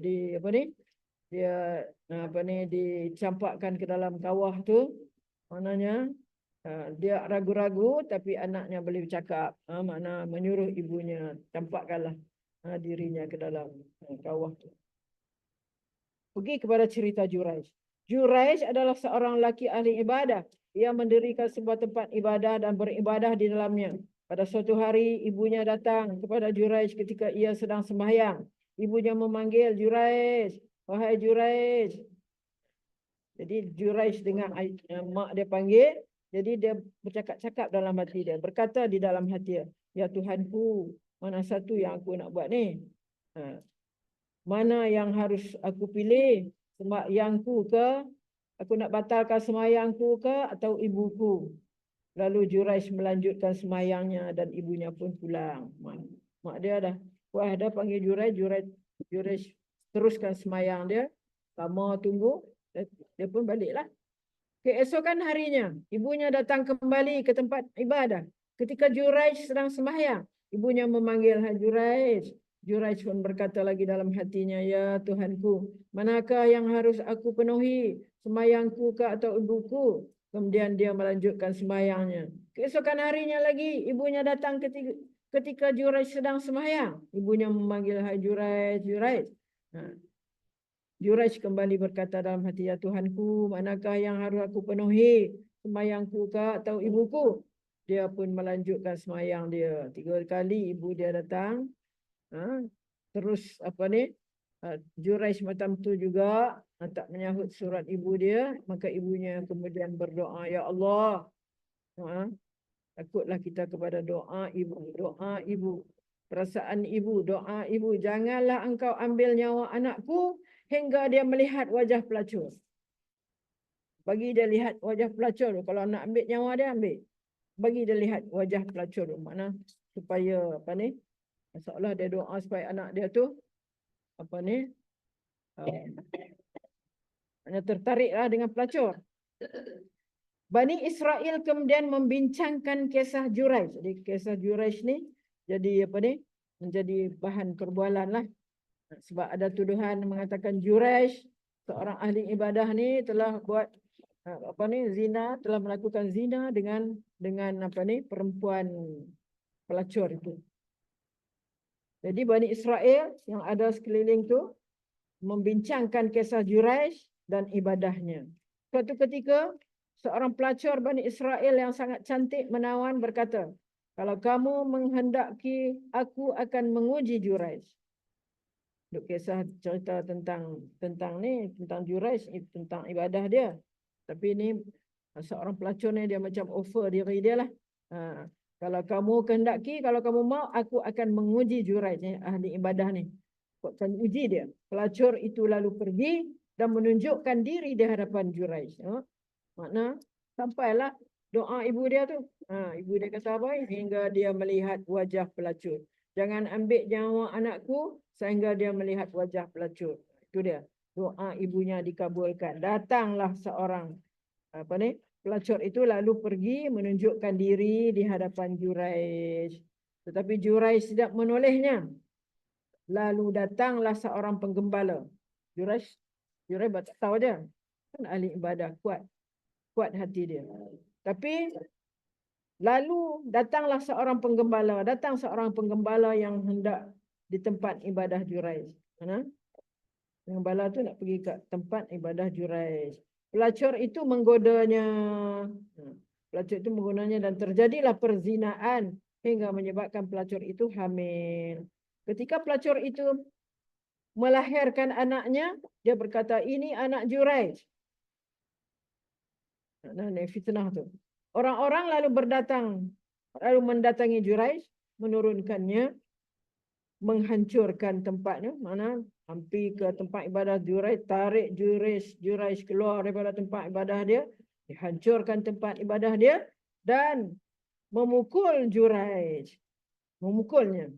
dia dicampakkan ke dalam kawah tu, maknanya dia ragu-ragu tapi anaknya boleh bercakap, makna menyuruh ibunya campakkanlah dirinya ke dalam kawah tu. Pergi kepada cerita Juraij. Juraij adalah seorang lelaki ahli ibadah. Ia mendirikan sebuah tempat ibadah dan beribadah di dalamnya. Pada suatu hari ibunya datang kepada Juraij ketika ia sedang sembahyang. Ibunya memanggil, Juraij, wahai Juraij. Jadi Juraij dengar mak dia panggil, jadi dia bercakap-cakap dalam hati dia, berkata di dalam hati dia, ya Tuhanku, mana satu yang aku nak buat ni? Mana yang harus aku pilih? Sembahyangku ke? Aku nak batalkan sembahyangku ke atau ibuku? Lalu Juraij melanjutkan sembahyangnya dan ibunya pun pulang. Mak dia dah panggil Juraij, Juraij teruskan sembahyang dia. Lama tunggu, dia pun baliklah. Keesokan harinya, ibunya datang kembali ke tempat ibadah. Ketika Juraij sedang sembahyang, ibunya memanggil, hai Juraij. Juraij pun berkata lagi dalam hatinya, ya Tuhanku, manakah yang harus aku penuhi? Sembahyangku ke atau ibuku? Kemudian dia melanjutkan sembahyangnya. Keesokan harinya lagi, ibunya datang ketika Juraij sedang sembahyang. Ibunya memanggil, hai Juraij, Juraij. Juraij kembali berkata dalam hati, ya Tuhanku, manakah yang harus aku penuhi? Sembahyangku ke atau ibuku? Dia pun melanjutkan sembahyang dia. 3 kali ibu dia datang. Terus Juraij macam tu juga tak menyahut surat ibu dia, maka ibunya kemudian berdoa, ya Allah, takutlah kita kepada doa ibu, perasaan ibu, doa ibu, janganlah engkau ambil nyawa anakku hingga dia melihat wajah pelacur. Bagi dia lihat wajah pelacur, kalau nak ambil nyawa dia, ambil. Bagi dia lihat wajah pelacur, mana supaya seolah dia doa supaya anak dia tu tertariklah dengan pelacur. Bani Israel kemudian membincangkan kisah Juraij. Jadi kisah Juraij ni jadi menjadi bahan perbualan lah. Sebab ada tuduhan mengatakan Juraij, seorang ahli ibadah ni telah buat zina, telah melakukan zina dengan perempuan pelacur itu. Jadi Bani Israel yang ada sekeliling tu membincangkan kisah Juraij dan ibadahnya. Suatu ketika seorang pelacur Bani Israel yang sangat cantik menawan berkata, kalau kamu menghendaki, aku akan menguji Juraij. Untuk kisah cerita tentang Juraij, tentang ibadah dia. Tapi ini seorang pelacur ni dia macam offer diri dia lah. Kalau kamu kehendaki, kalau kamu mau, aku akan menguji Juraij, ahli ibadah ni. Aku akan uji dia. Pelacur itu lalu pergi dan menunjukkan diri di hadapan Juraij. Makna sampailah doa ibu dia tu. Ibu dia kata apa? Hingga dia melihat wajah pelacur. Jangan ambil nyawa anakku sehingga dia melihat wajah pelacur. Itu dia. Doa ibunya dikabulkan. Datanglah seorang pelacur itu lalu pergi menunjukkan diri di hadapan Juraij. Tetapi Juraij tidak menolehnya. Lalu datanglah seorang penggembala. Juraij tak tahu dia. Kan ahli ibadah, kuat hati dia. Tapi lalu datanglah seorang penggembala. Datang seorang penggembala yang hendak di tempat ibadah Juraij. Penggembala tu nak pergi ke tempat ibadah Juraij. Pelacur itu menggodanya. Pelacur itu menggodanya dan terjadilah perzinaan hingga menyebabkan pelacur itu hamil. Ketika pelacur itu melahirkan anaknya, dia berkata, ini anak Juraij. Ini fitnah tu. Orang-orang lalu mendatangi Juraij, menurunkannya, menghancurkan tempatnya, mana hampir ke tempat ibadah Juraij, tarik Juraij keluar daripada tempat ibadah dia, dihancurkan tempat ibadah dia dan memukul Juraij, memukulnya.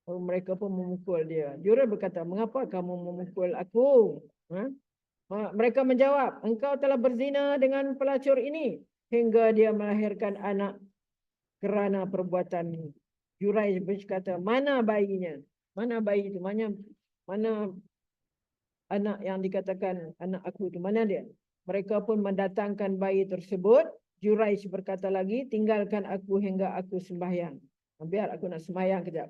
Mereka pun memukul dia. Juraij berkata, mengapa kamu memukul aku? Mereka menjawab, engkau telah berzina dengan pelacur ini hingga dia melahirkan anak kerana perbuatan ini. Juraij berkata, mana bayinya? Mana bayi itu? Mana anak yang dikatakan anak aku itu? Mana dia? Mereka pun mendatangkan bayi tersebut. Juraij berkata lagi, tinggalkan aku hingga aku sembahyang. Biar aku nak sembahyang kejap.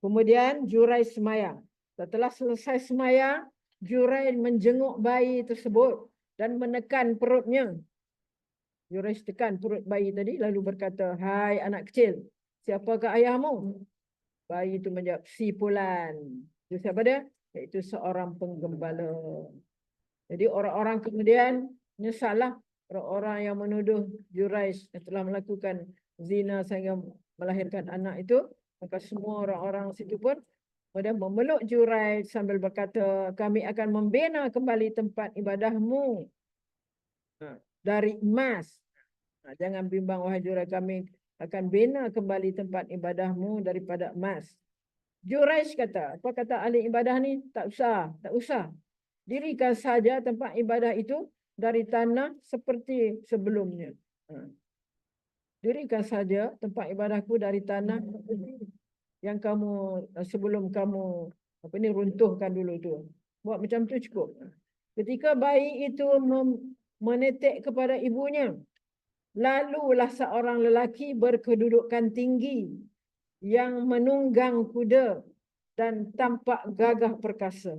Kemudian Juraij sembahyang. Setelah selesai sembahyang, Juraij menjenguk bayi tersebut dan menekan perutnya. Juraij tekan perut bayi tadi lalu berkata, hai anak kecil, siapakah ayahmu? Bayi itu menjawab, si Fulan. Itu siapa dia? Iaitu seorang penggembala. Jadi orang-orang kemudian menyesallah, orang-orang yang menuduh Juraij telah melakukan zina sehingga melahirkan anak itu. Maka semua orang-orang situ pun kemudian memeluk Juraij sambil berkata, kami akan membina kembali tempat ibadahmu dari emas. Jangan bimbang wahai Juraij, kami akan bina kembali tempat ibadahmu daripada emas. Juraij kata, apa kata ahli ibadah ni? Tak usah. Dirikan saja tempat ibadah itu dari tanah seperti sebelumnya. Dirikan saja tempat ibadahku dari tanah yang kamu sebelum kamu runtuhkan dulu tu. Buat macam tu cukup. Ketika bayi itu menetek kepada ibunya, lalulah seorang lelaki berkedudukan tinggi yang menunggang kuda dan tampak gagah perkasa.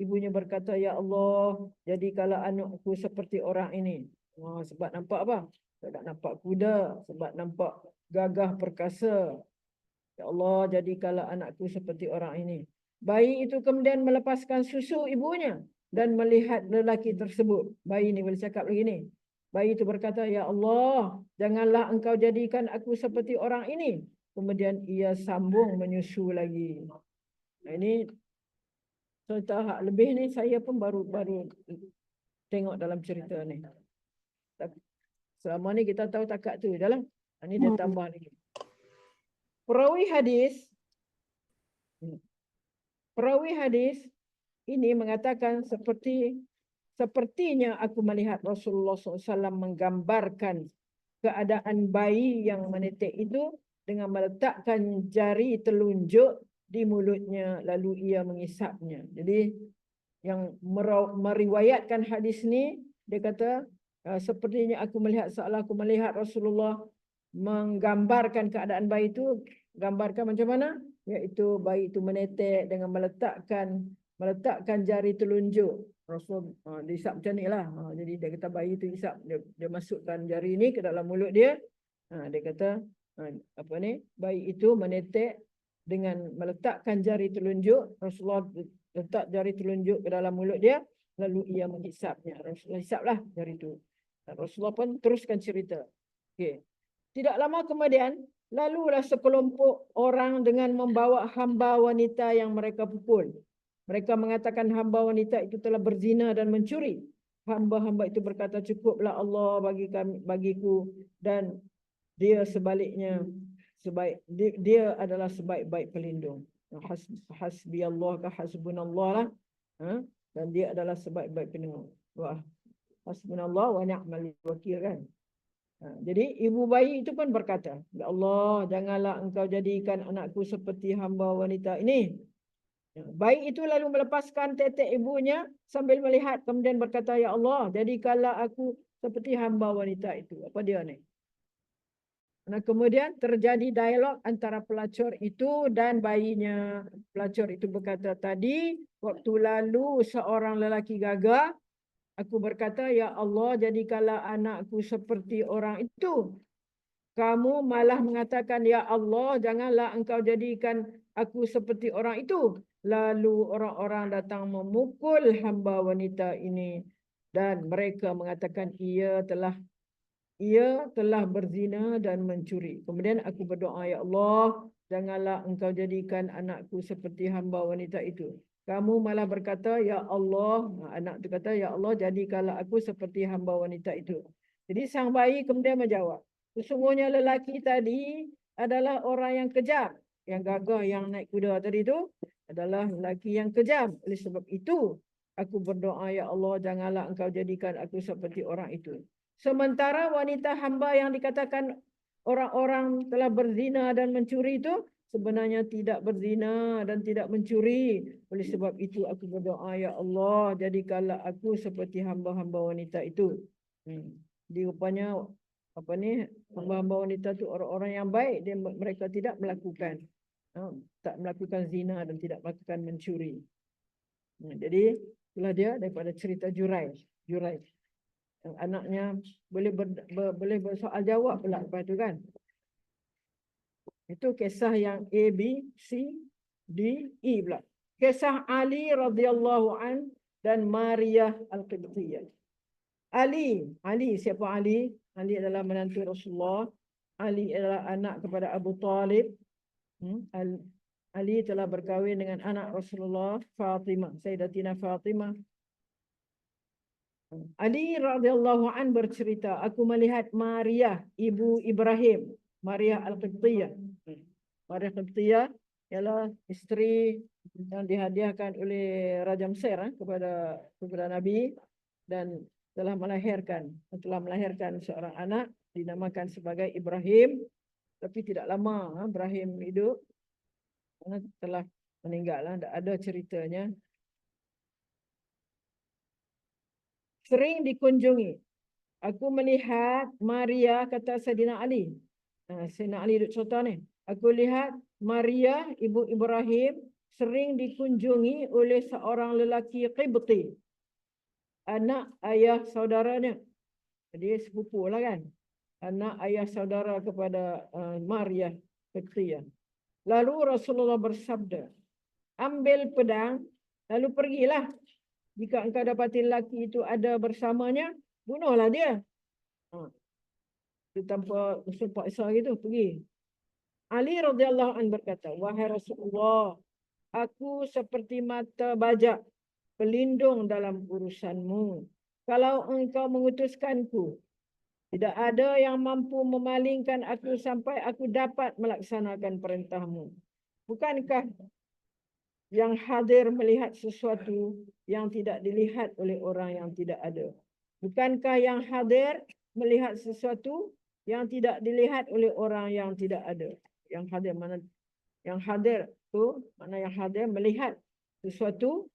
Ibunya berkata, ya Allah, jadikanlah anakku seperti orang ini. Sebab nampak apa? Sebab nampak kuda, sebab nampak gagah perkasa. Ya Allah, jadikanlah anakku seperti orang ini. Bayi itu kemudian melepaskan susu ibunya dan melihat lelaki tersebut. Bayi ini boleh cakap lagi ni. Bayi itu berkata, ya Allah, janganlah engkau jadikan aku seperti orang ini. Kemudian ia sambung menyusu lagi. Nah, ini cerita lebih ni saya pun baru tengok dalam cerita ni. Selama ni kita tahu takat tu dalam. Ini dia tambah lagi. Perawi hadis ini mengatakan sepertinya aku melihat Rasulullah SAW menggambarkan keadaan bayi yang menetek itu dengan meletakkan jari telunjuk di mulutnya lalu ia mengisapnya. Jadi yang meriwayatkan hadis ni dia kata sepertinya aku melihat seolah aku melihat Rasulullah menggambarkan keadaan bayi itu. Gambarkan macam mana? Iaitu bayi itu menetek dengan meletakkan jari telunjuk. Rasul diisap macam ni lah. Jadi dia kata bayi itu isap, dia masukkan jari ni ke dalam mulut dia. Dia kata bayi itu menetek dengan meletakkan jari telunjuk. Rasulullah letak jari telunjuk ke dalam mulut dia, lalu ia menghisapnya. Rasulullah hisaplah jari itu. Dan Rasulullah pun teruskan cerita. Okey. Tidak lama kemudian, lalulah sekelompok orang dengan membawa hamba wanita yang mereka pukul. Mereka mengatakan hamba wanita itu telah berzina dan mencuri. Hamba-hamba itu berkata, cukuplah Allah bagiku dan dia sebaliknya dia adalah sebaik-baik pelindung. Hasbiyallah ka hasbunallah lah. Dan dia adalah sebaik-baik pelindung. Wah, hasbunallah wa ni'mal wakil kan. Jadi ibu bayi itu pun berkata, ya Allah, janganlah engkau jadikan anakku seperti hamba wanita ini. Bayi itu lalu melepaskan tetek ibunya sambil melihat kemudian berkata, ya Allah, jadikanlah aku seperti hamba wanita itu. Apa dia ni? Nah, kemudian terjadi dialog antara pelacur itu dan bayinya. Pelacur itu berkata, tadi waktu lalu seorang lelaki gagah, aku berkata, ya Allah, jadikanlah anakku seperti orang itu. Kamu malah mengatakan, ya Allah, janganlah engkau jadikan aku seperti orang itu. Lalu orang-orang datang memukul hamba wanita ini. Dan mereka mengatakan, ia telah berzina dan mencuri. Kemudian aku berdoa, ya Allah, janganlah engkau jadikan anakku seperti hamba wanita itu. Kamu malah berkata, ya Allah, anak itu kata, ya Allah, jadikanlah aku seperti hamba wanita itu. Jadi sang bayi kemudian menjawab, sesungguhnya lelaki tadi adalah orang yang kejam. Yang gagah, yang naik kuda tadi itu adalah lelaki yang kejam. Oleh sebab itu, aku berdoa, ya Allah, janganlah engkau jadikan aku seperti orang itu. Sementara wanita hamba yang dikatakan orang-orang telah berzina dan mencuri itu sebenarnya tidak berzina dan tidak mencuri. Oleh sebab itu aku berdoa, ya Allah, jadikanlah aku seperti hamba-hamba wanita itu. Jadi rupanya hamba-hamba wanita itu orang-orang yang baik, mereka tidak melakukan tak melakukan zina dan tidak melakukan mencuri. Jadi itulah dia daripada cerita Juraij. Yang anaknya boleh bersoal jawab pula lepas tu kan. Itu kisah yang A, B, C, D, E pula. Kisah Ali radhiyallahu an dan Maria Al-Qibtiyah. Ali siapa Ali? Ali adalah menantu Rasulullah. Ali adalah anak kepada Abu Talib. Ali telah berkahwin dengan anak Rasulullah, Fatimah, Sayyidatina Fatimah. Ali radhiyallahu an bercerita, aku melihat Maria, ibu Ibrahim, Maria Al-Qibtiyah. Maria Al-Qibtiyah ialah isteri yang dihadiahkan oleh Raja Mesir kepada Nabi dan telah melahirkan seorang anak dinamakan sebagai Ibrahim, tapi tidak lama Ibrahim hidup, telah meninggal. Tak ada ceritanya. Sering dikunjungi. Aku melihat Maria, kata Sayyidina Ali. Sayyidina Ali duduk cerita ni. Aku lihat Maria, ibu Ibrahim, sering dikunjungi oleh seorang lelaki Qibti. Anak ayah saudaranya. Jadi sepupu lah kan. Anak ayah saudara kepada Maria Qibtiyah. Lalu Rasulullah bersabda, ambil pedang, lalu pergilah. Jika engkau dapati lelaki itu ada bersamanya, bunuhlah dia. Itu tanpa usul paksa gitu, pergi. Ali radhiyallahu anhu berkata, wahai Rasulullah, aku seperti mata bajak, pelindung dalam urusanmu. Kalau engkau mengutuskanku, tidak ada yang mampu memalingkan aku sampai aku dapat melaksanakan perintahmu. Bukankah yang hadir melihat sesuatu yang tidak dilihat oleh orang yang tidak ada? Bukankah yang hadir melihat sesuatu yang tidak dilihat oleh orang yang tidak ada? Yang hadir mana? Yang hadir tu mana yang hadir melihat sesuatu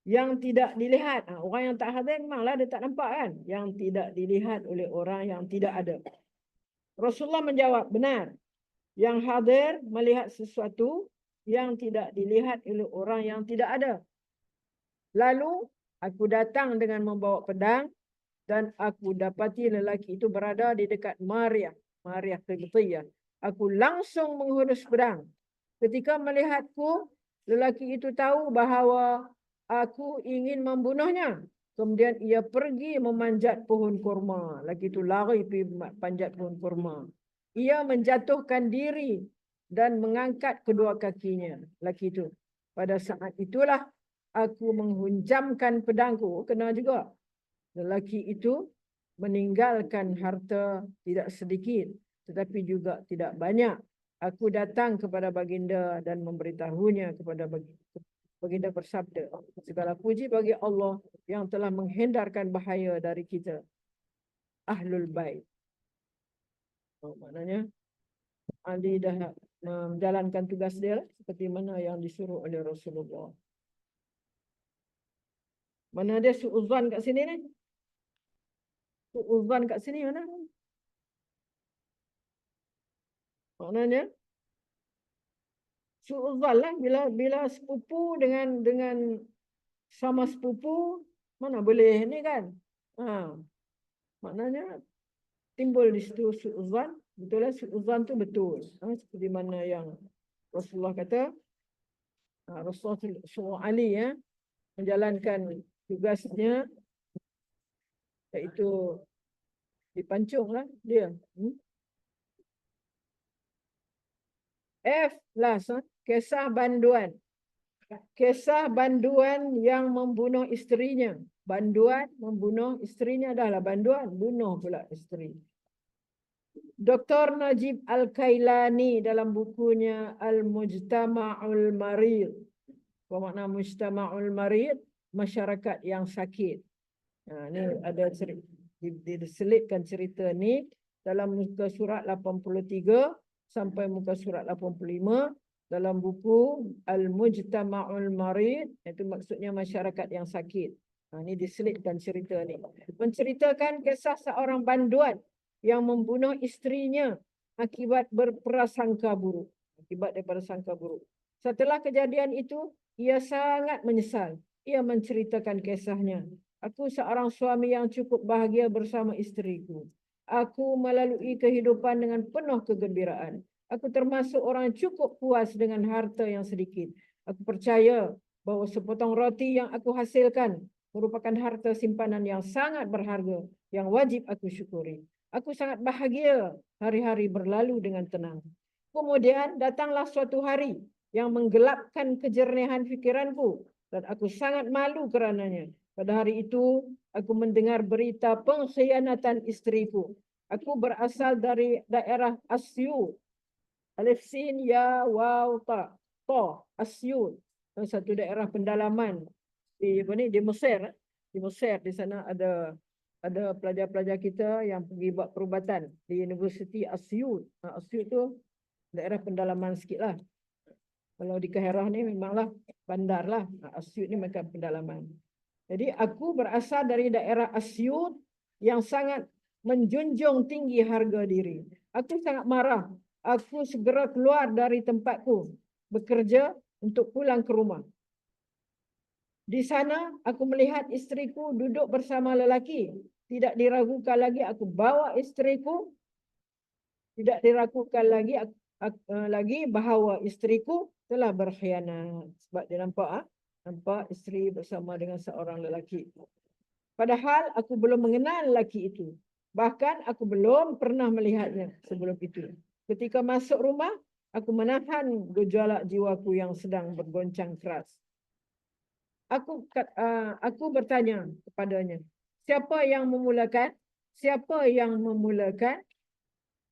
yang tidak dilihat. Orang yang tak hadir memanglah dia tak nampak kan? Yang tidak dilihat oleh orang yang tidak ada. Rasulullah menjawab, benar. Yang hadir melihat sesuatu yang tidak dilihat oleh orang yang tidak ada. Lalu aku datang dengan membawa pedang dan aku dapati lelaki itu berada di dekat Maria Qibtiyah. Aku langsung menghunus pedang. Ketika melihatku, lelaki itu tahu bahawa aku ingin membunuhnya. Kemudian ia pergi memanjat pohon kurma. Lelaki itu lari pergi panjat pohon kurma. Ia menjatuhkan diri dan mengangkat kedua kakinya. Lelaki itu. Pada saat itulah aku menghunjamkan pedangku. Kena juga. Lelaki itu meninggalkan harta tidak sedikit, tetapi juga tidak banyak. Aku datang kepada baginda dan memberitahunya kepada baginda bersabda, segala puji bagi Allah yang telah menghindarkan bahaya dari kita, Ahlul Bait. Maknanya Ali dah menjalankan tugas dia seperti mana yang disuruh oleh Rasulullah. Mana dia su'uzan kat sini ni? Su'uzan kat sini mana? Maknanya su'uzan lah, bila sepupu dengan sama sepupu, mana boleh ni kan? Maknanya timbul di situ su'uzan. Betul lah, su'uzan tu betul. Seperti mana yang Rasulullah kata, Rasulullah Ali menjalankan tugasnya, iaitu dipancung lah dia. F last, kisah banduan. Kisah banduan yang membunuh isterinya. Banduan membunuh isterinya, dah lah banduan, bunuh pula isteri. Dr. Najib Al-Kailani dalam bukunya Al-Mujtama'ul Marid. Apa makna Mujtama'ul Marid? Masyarakat yang sakit. Ni ada cerita, diselitkan cerita ni dalam muka surat 83 sampai muka surat 85 dalam buku Al-Mujtama'ul Marid, itu maksudnya masyarakat yang sakit. Ini diselitkan cerita ni. Menceritakan kisah seorang banduan yang membunuh isterinya akibat berprasangka buruk. Akibat daripada sangka buruk. Setelah kejadian itu, ia sangat menyesal. Ia menceritakan kisahnya. Aku seorang suami yang cukup bahagia bersama isteriku. Aku melalui kehidupan dengan penuh kegembiraan. Aku termasuk orang cukup puas dengan harta yang sedikit. Aku percaya bahawa sepotong roti yang aku hasilkan merupakan harta simpanan yang sangat berharga yang wajib aku syukuri. Aku sangat bahagia hari-hari berlalu dengan tenang. Kemudian datanglah suatu hari yang menggelapkan kejernihan fikiranku dan aku sangat malu kerananya. Pada hari itu, aku mendengar berita pengkhianatan isteriku. Aku berasal dari daerah Asyut. Alif Sin Ya Waw Ta. Ta Asyut. Satu daerah pendalaman di Mesir. Di Mesir, di sana ada pelajar-pelajar kita yang pergi buat perubatan di Universiti Asyut. Asyut tu daerah pendalaman sikit lah. Kalau di Kaherah ni memanglah bandar lah. Asyut ni macam pendalaman. Jadi aku berasal dari daerah Asyut yang sangat menjunjung tinggi harga diri. Aku sangat marah. Aku segera keluar dari tempatku bekerja untuk pulang ke rumah. Di sana aku melihat isteriku duduk bersama lelaki. Tidak diragukan lagi aku bawa isteriku. Tidak diragukan lagi bahawa isteriku telah berkhianat. Sebab dia nampak isteri bersama dengan seorang lelaki. Padahal aku belum mengenal lelaki itu. Bahkan aku belum pernah melihatnya sebelum itu. Ketika masuk rumah, aku menahan gejolak jiwaku yang sedang bergoncang keras. Aku bertanya kepadanya, siapa yang memulakan? Siapa yang memulakan?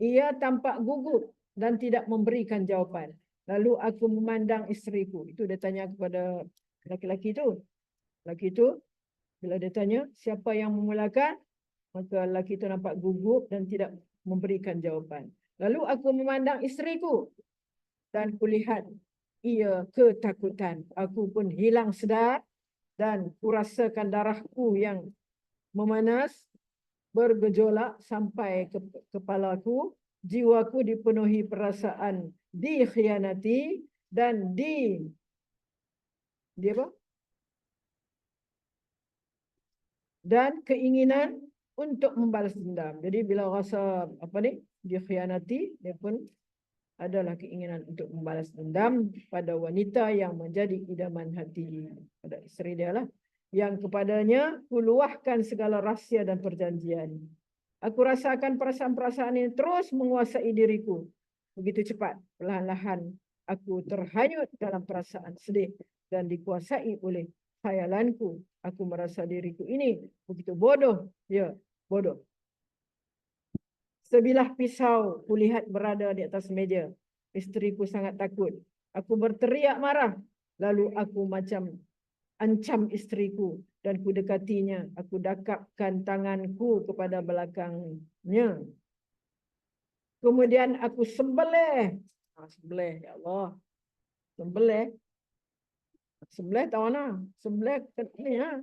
Ia tampak gugup dan tidak memberikan jawapan. Lalu aku memandang isteriku. Itu dia tanya kepada lelaki itu. Lelaki itu, bila dia tanya siapa yang memulakan, maka lelaki itu nampak gugup dan tidak memberikan jawapan. Lalu aku memandang isteriku dan kulihat ia ketakutan. Aku pun hilang sedar dan kurasakan darahku yang memanas, bergejolak sampai ke kepalaku. Jiwaku dipenuhi perasaan dikhianati dan dan keinginan untuk membalas dendam. Jadi bila rasa dikhianati, dia pun adalah keinginan untuk membalas dendam pada wanita yang menjadi idaman hati, pada isteri dia lah, yang kepadanya kuluahkan segala rahsia dan perjanjian. Aku rasakan perasaan-perasaan ini terus menguasai diriku. Begitu cepat, perlahan-lahan aku terhanyut dalam perasaan sedih dan dikuasai oleh khayalanku. Aku merasa diriku ini begitu bodoh. Ya, bodoh. Sebilah pisau kulihat berada di atas meja. Isteriku sangat takut. Aku berteriak marah. Lalu aku macam ancam isteriku dan ku dekatinya. Aku dakapkan tanganku kepada belakangnya. Kemudian aku sembelih. Sembelih, ya Allah. Sembelih. Sembelih tahu mana? Sembelih ni ha.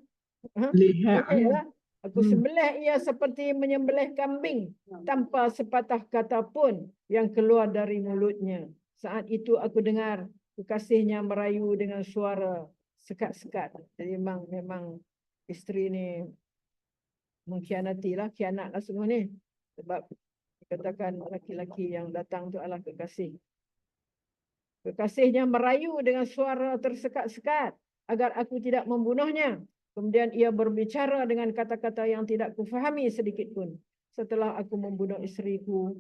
Lihat. Aku sembelih ia seperti menyembelih kambing tanpa sepatah kata pun yang keluar dari mulutnya. Saat itu aku dengar kekasihnya merayu dengan suara sekat-sekat. Jadi memang isteri ni mengkhianatilah, khianatlah semua ni. Sebab dikatakan laki-laki yang datang tu adalah kekasih. Kekasihnya merayu dengan suara tersekat-sekat agar aku tidak membunuhnya. Kemudian ia berbicara dengan kata-kata yang tidak kufahami sedikit pun. Setelah aku membunuh isteriku,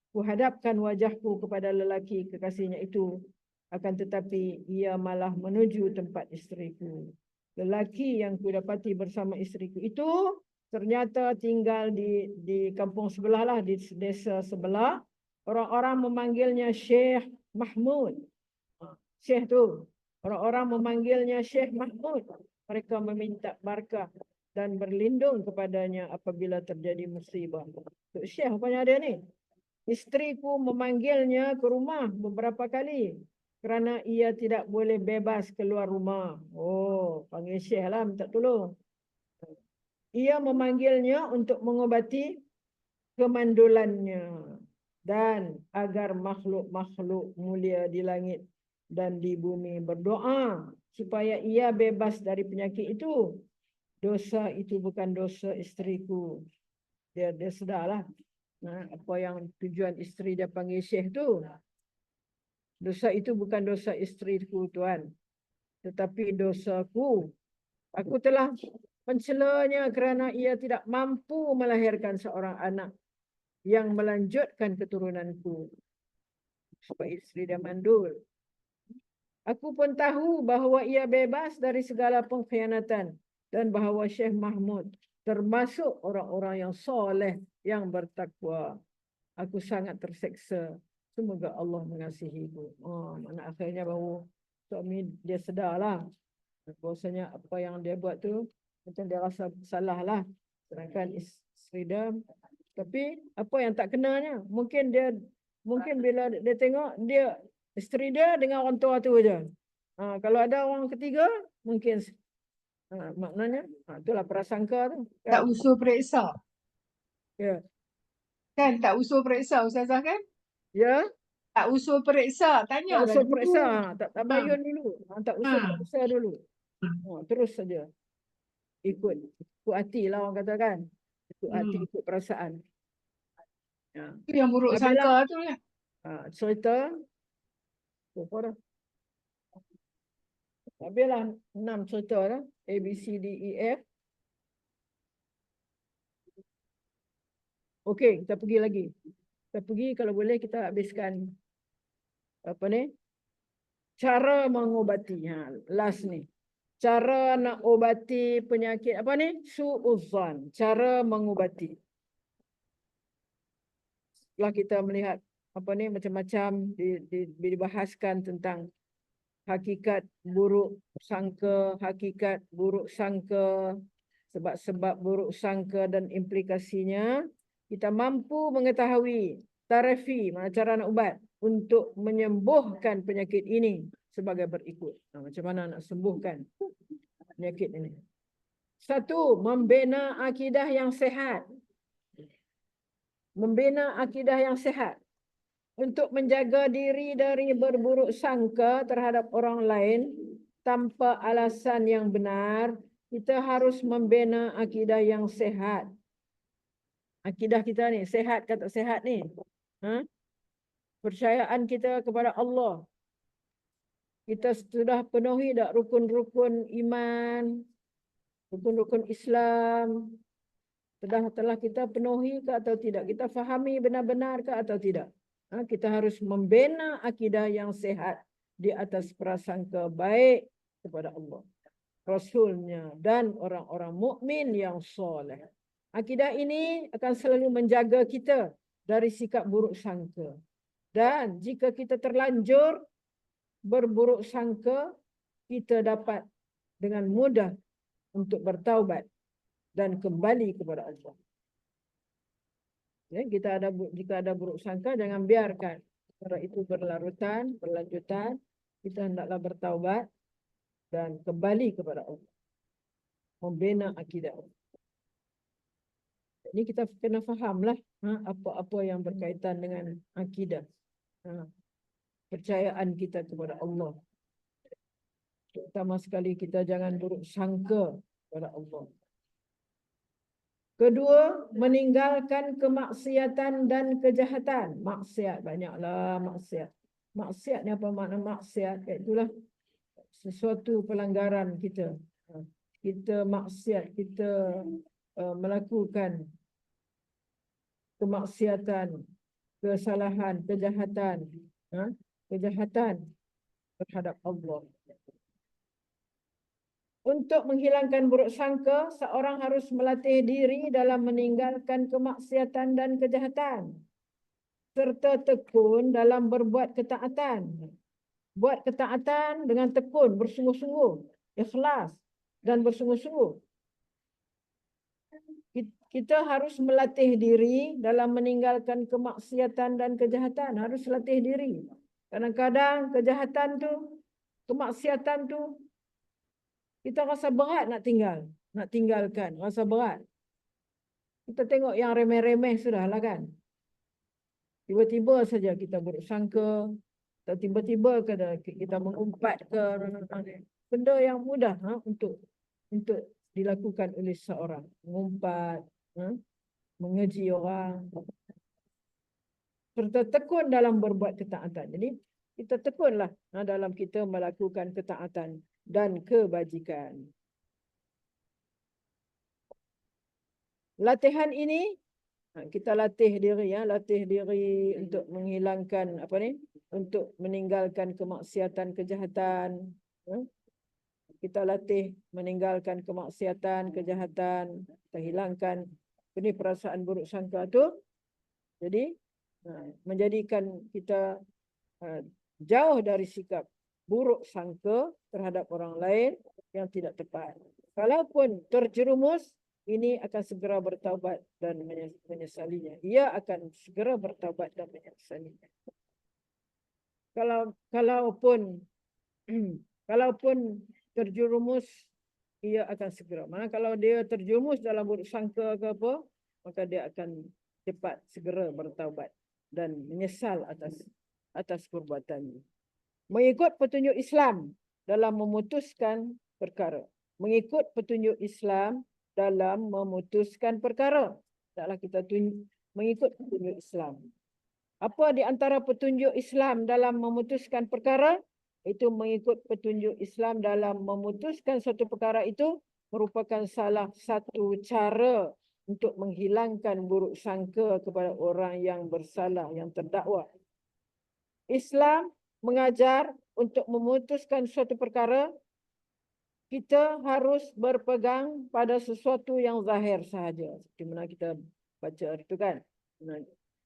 kuhadapkan wajahku kepada lelaki kekasihnya itu. Akan tetapi ia malah menuju tempat isteriku. Lelaki yang kudapati bersama isteriku itu ternyata tinggal di kampung sebelah lah, di desa sebelah. Orang-orang memanggilnya Syekh Mahmud. Syekh tu. Orang-orang memanggilnya Syekh Mahmud. Mereka meminta barakah dan berlindung kepadanya apabila terjadi musibah. Tok Syekh rupanya ada ni. Isteriku memanggilnya ke rumah beberapa kali kerana ia tidak boleh bebas keluar rumah. Oh, panggil Syekh lah minta tolong. Ia memanggilnya untuk mengobati kemandulannya dan agar makhluk-makhluk mulia di langit dan di bumi berdoa supaya ia bebas dari penyakit itu. Dosa itu bukan dosa isteriku. Dia sedarlah apa yang tujuan isteri dia panggil Syekh tu. Dosa itu bukan dosa isteriku Tuan, tetapi dosaku. Aku telah mencelanya kerana ia tidak mampu melahirkan seorang anak yang melanjutkan keturunanku. Sebab isteri dia mandul. Aku pun tahu bahawa ia bebas dari segala pengkhianatan dan bahawa Syekh Mahmud termasuk orang-orang yang soleh, yang bertakwa. Aku sangat terseksa. Semoga Allah mengasihiku. Mana akhirnya baru suami dia sedarlah. Bahasanya apa yang dia buat tu macam dia rasa salah lah. Sedangkan isteri dia. Tapi apa yang tak kenanya. Mungkin bila dia tengok dia isteri dia dengan orang tua tu je. Kalau ada orang ketiga mungkin maknanya itulah prasangka tu. Tak usul periksa. Ya. Kan tak usul periksa Ustazah kan? Ya. Tak usul periksa. Tak Tanyalah usul dulu. periksa. Tak bayun dulu. Tak usul Ha. periksa dulu. Terus saja. Ikut hati lah orang kata kan. Ikut hati, ikut perasaan. Ya. Itu yang buruk sangka tu lah. Cerita. Apa dah? Habislah 6 cerita dah. A, B, C, D, E, F. Okey, kita pergi lagi. Kita pergi kalau boleh kita habiskan apa ni? Cara mengobati. Last ni. Cara nak obati penyakit apa ni? Su'uzzan. Cara mengobati. Setelah kita melihat apa ni macam-macam dibahaskan tentang hakikat buruk sangka, sebab-sebab buruk sangka dan implikasinya, kita mampu mengetahui tarifi, cara nak ubat untuk menyembuhkan penyakit ini sebagai berikut. Macam mana nak sembuhkan penyakit ini? 1, membina akidah yang sehat. Membina akidah yang sehat. Untuk menjaga diri dari berburuk sangka terhadap orang lain tanpa alasan yang benar, kita harus membina akidah yang sehat. Akidah kita ni, sehat ke tak sehat ni? Percayaan kita kepada Allah. Kita sudah penuhi tak rukun-rukun iman, rukun-rukun Islam? Telah kita penuhi ke atau tidak? Kita fahami benar-benar ke atau tidak? Kita harus membina akidah yang sehat di atas prasangka baik kepada Allah, Rasulnya dan orang-orang mukmin yang soleh. Akidah ini akan selalu menjaga kita dari sikap buruk sangka. Dan jika kita terlanjur berburuk sangka, kita dapat dengan mudah untuk bertaubat dan kembali kepada Allah. Jika ada buruk sangka, jangan biarkan perkara itu berlanjutan. Kita hendaklah bertaubat dan kembali kepada Allah. Membina akidah. Ini kita kena fahamlah apa-apa yang berkaitan dengan akidah. Percayaan kita kepada Allah. Terutama sekali kita jangan buruk sangka kepada Allah. Kedua, meninggalkan kemaksiatan dan kejahatan. Maksiat, banyaklah maksiat. Maksiat ni apa makna maksiat? Itulah sesuatu pelanggaran kita. Kita maksiat, kita melakukan kemaksiatan, kesalahan, kejahatan. Kejahatan terhadap Allah. Untuk menghilangkan buruk sangka, seorang harus melatih diri dalam meninggalkan kemaksiatan dan kejahatan. Serta tekun dalam berbuat ketaatan. Buat ketaatan dengan tekun, bersungguh-sungguh, ikhlas dan bersungguh-sungguh. kita harus melatih diri dalam meninggalkan kemaksiatan dan kejahatan. Harus latih diri. Kadang-kadang kejahatan tu, kemaksiatan tu, kita rasa berat nak tinggalkan, rasa berat. Kita tengok yang remeh-remeh sudahlah kan. Tiba-tiba saja kita buruk sangka, atau tiba-tiba kita mengumpat ke benda yang mudah untuk dilakukan oleh seorang. Mengumpat, mengeji orang, serta tekun dalam berbuat ketaatan. Jadi kita tekunlah dalam kita melakukan ketaatan dan kebajikan. Latihan ini kita latih diri, latih diri untuk menghilangkan untuk meninggalkan kemaksiatan, kejahatan. Kita latih meninggalkan kemaksiatan, kejahatan, kita hilangkan ini perasaan buruk sangka tu. Jadi menjadikan kita jauh dari sikap buruk sangka terhadap orang lain yang tidak tepat. Kalaupun terjerumus, ini akan segera bertaubat dan menyesalinya. Ia akan segera bertaubat dan menyesalinya. Kalaupun terjerumus, ia akan segera. Mana kalau dia terjerumus dalam buruk sangka ke apa, maka dia akan cepat segera bertaubat dan menyesal atas perbuatannya. Mengikut petunjuk Islam dalam memutuskan perkara. Mengikut petunjuk Islam dalam memutuskan perkara. Taklah kita mengikut petunjuk Islam. Apa di antara petunjuk Islam dalam memutuskan perkara? Itu mengikut petunjuk Islam dalam memutuskan suatu perkara itu merupakan salah satu cara untuk menghilangkan buruk sangka kepada orang yang bersalah, yang terdakwa. Islam mengajar untuk memutuskan suatu perkara, kita harus berpegang pada sesuatu yang zahir sahaja. Seperti mana kita baca itu kan.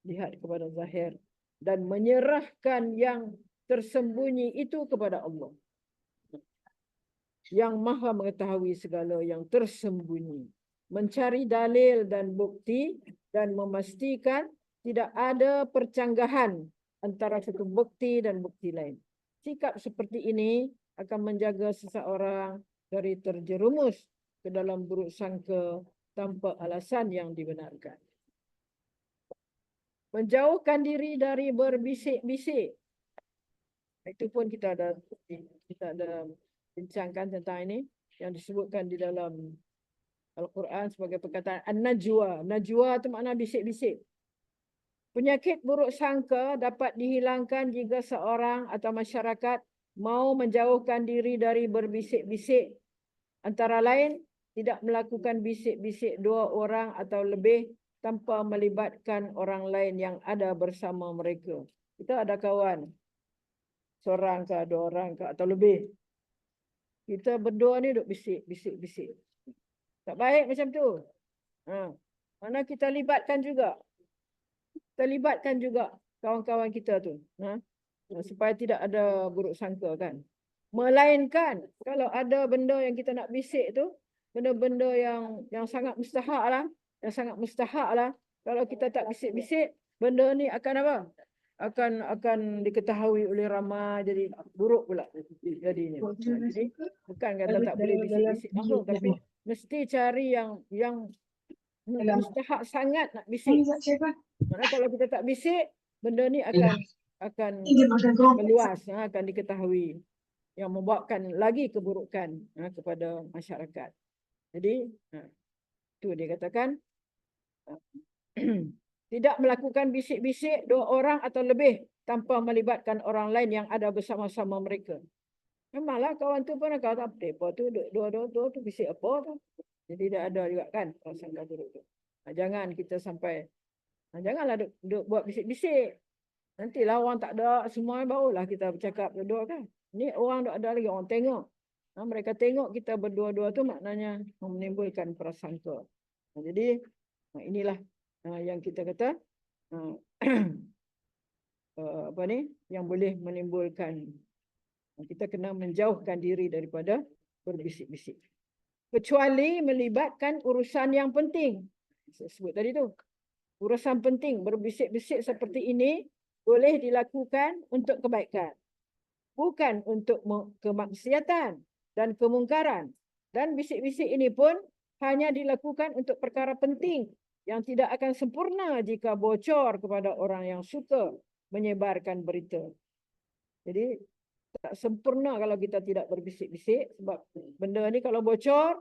Lihat kepada zahir. Dan menyerahkan yang tersembunyi itu kepada Allah. Yang maha mengetahui segala yang tersembunyi. Mencari dalil dan bukti dan memastikan tidak ada percanggahan antara satu bukti dan bukti lain. Sikap seperti ini akan menjaga seseorang dari terjerumus ke dalam buruk sangka tanpa alasan yang dibenarkan. Menjauhkan diri dari berbisik-bisik. Itu pun kita ada bincangkan tentang ini yang disebutkan di dalam Al-Quran sebagai perkataan An-Najwa. Najwa itu makna bisik-bisik. Penyakit buruk sangka dapat dihilangkan jika seorang atau masyarakat mau menjauhkan diri dari berbisik-bisik. Antara lain, tidak melakukan bisik-bisik dua orang atau lebih tanpa melibatkan orang lain yang ada bersama mereka. Kita ada kawan, seorang ke, dua orang ke atau lebih. Kita berdua ni duk bisik-bisik. Tak baik macam tu. Mana kita libatkan juga. Kita libatkan juga kawan-kawan kita tu. Supaya tidak ada buruk sangka kan. Melainkan kalau ada benda yang kita nak bisik tu, benda-benda yang sangat mustahak lah. Yang sangat mustahak lah. Kalau kita tak bisik-bisik, benda ni akan apa? Akan diketahui oleh ramai, jadi buruk pula jadinya. Jadi bukan kata tak boleh bisik-bisik langsung, tapi mesti cari yang mustahak sangat nak bisik. Maksudnya kalau kita tak bisik, benda ni akan meluas, akan diketahui, yang membawakan lagi keburukan kepada masyarakat. Jadi itu dia katakan tidak melakukan bisik-bisik dua orang atau lebih tanpa melibatkan orang lain yang ada bersama-sama mereka. Memanglah kawan tu pun kata apa tu dua-dua tu bisik apa tu. Jadi dia ada juga kan prasangka buruk tu. Jangan kita sampai janganlah duk buat bisik-bisik. Nantilah orang tak ada semua barulah kita bercakap berdua kan. Ni orang tak ada lagi, orang tengok. Mereka tengok kita berdua-dua tu maknanya menimbulkan prasangka. Jadi inilah yang kita kata yang boleh menimbulkan, kita kena menjauhkan diri daripada berbisik-bisik. Kecuali melibatkan urusan yang penting. Saya sebut tadi tu. Urusan penting berbisik-bisik seperti ini boleh dilakukan untuk kebaikan. Bukan untuk kemaksiatan dan kemungkaran. Dan bisik-bisik ini pun hanya dilakukan untuk perkara penting yang tidak akan sempurna jika bocor kepada orang yang suka menyebarkan berita. Jadi tak sempurna kalau kita tidak berbisik-bisik sebab benda ni kalau bocor,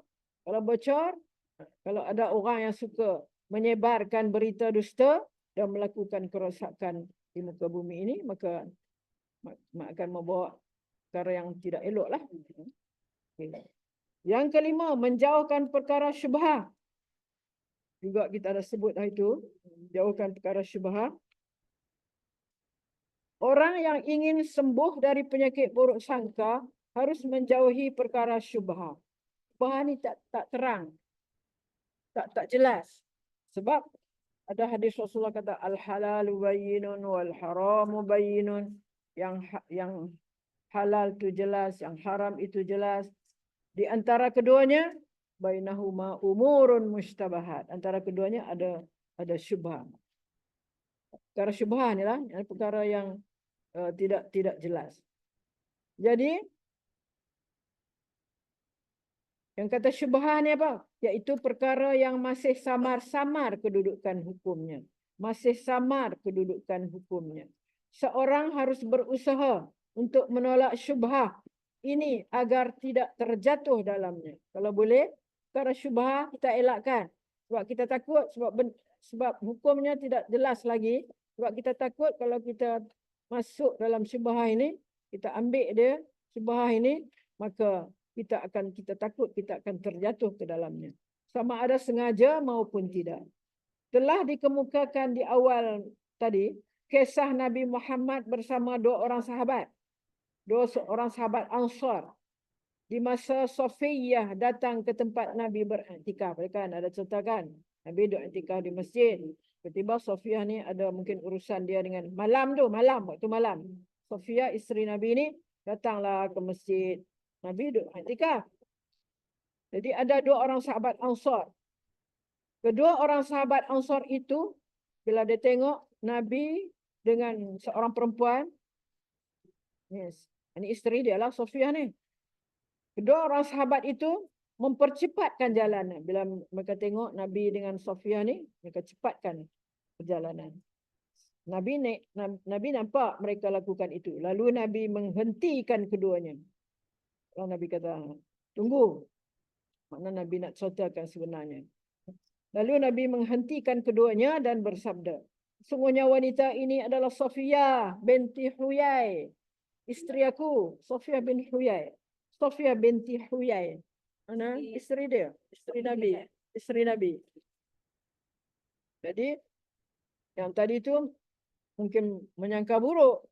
kalau ada orang yang suka menyebarkan berita dusta dan melakukan kerosakan di muka bumi ini, maka akan membawa perkara yang tidak elok lah. Okay. Yang kelima, menjauhkan perkara syubhah. Juga kita ada sebut dah itu, jauhkan perkara syubhah. Orang yang ingin sembuh dari penyakit buruk sangka harus menjauhi perkara syubhah. Syubhah ni tak terang, tak jelas. Sebab ada hadis Rasulullah kata al-halalu bayyinun wal haramu bayyinun. Yang halal itu jelas, yang haram itu jelas. Di antara keduanya bainahuma umurun mushtabahat. Antara keduanya ada syubhah. Perkara syubhah ni lah, perkara yang tidak jelas. Jadi yang kata syubhah ni apa? Iaitu perkara yang masih samar-samar kedudukan hukumnya. Masih samar kedudukan hukumnya. Seorang harus berusaha untuk menolak syubhah ini agar tidak terjatuh dalamnya. Kalau boleh, perkara syubhah kita elakkan. Sebab kita takut, sebab hukumnya tidak jelas lagi. Sebab kita takut kalau kita masuk dalam syubhah ini, kita ambil dia, syubhah ini, maka kita takut kita akan terjatuh ke dalamnya. Sama ada sengaja maupun tidak. Telah dikemukakan di awal tadi, kisah Nabi Muhammad bersama dua orang sahabat Ansar. Di masa Safiyah datang ke tempat Nabi beriktikaf. Kan ada cerita kan? Nabi duduk iktikaf di masjid. Tiba-tiba Safiyah ni ada mungkin urusan dia dengan waktu malam. Safiyah isteri Nabi ni datanglah ke masjid. Nabi duduk iktikaf. Jadi ada dua orang sahabat Ansar. Kedua orang sahabat Ansar itu bila dia tengok Nabi dengan seorang perempuan, ini isteri dia lah Safiyah ni. Kedua orang sahabat itu mempercepatkan jalanan. Bila mereka tengok Nabi dengan Safiyah ni, mereka cepatkan perjalanan. Nabi nampak mereka lakukan itu. Lalu Nabi menghentikan keduanya. Lalu Nabi kata, tunggu. Makna Nabi nak ceritakan sebenarnya. Lalu Nabi menghentikan keduanya dan bersabda, sungguhnya wanita ini adalah Safiyah binti Huyai. Isteri aku, Safiyah binti Huyai. Safiyah binti Huyai. Mana? Isteri dia. Isteri Nabi. Jadi, yang tadi tu mungkin menyangka buruk.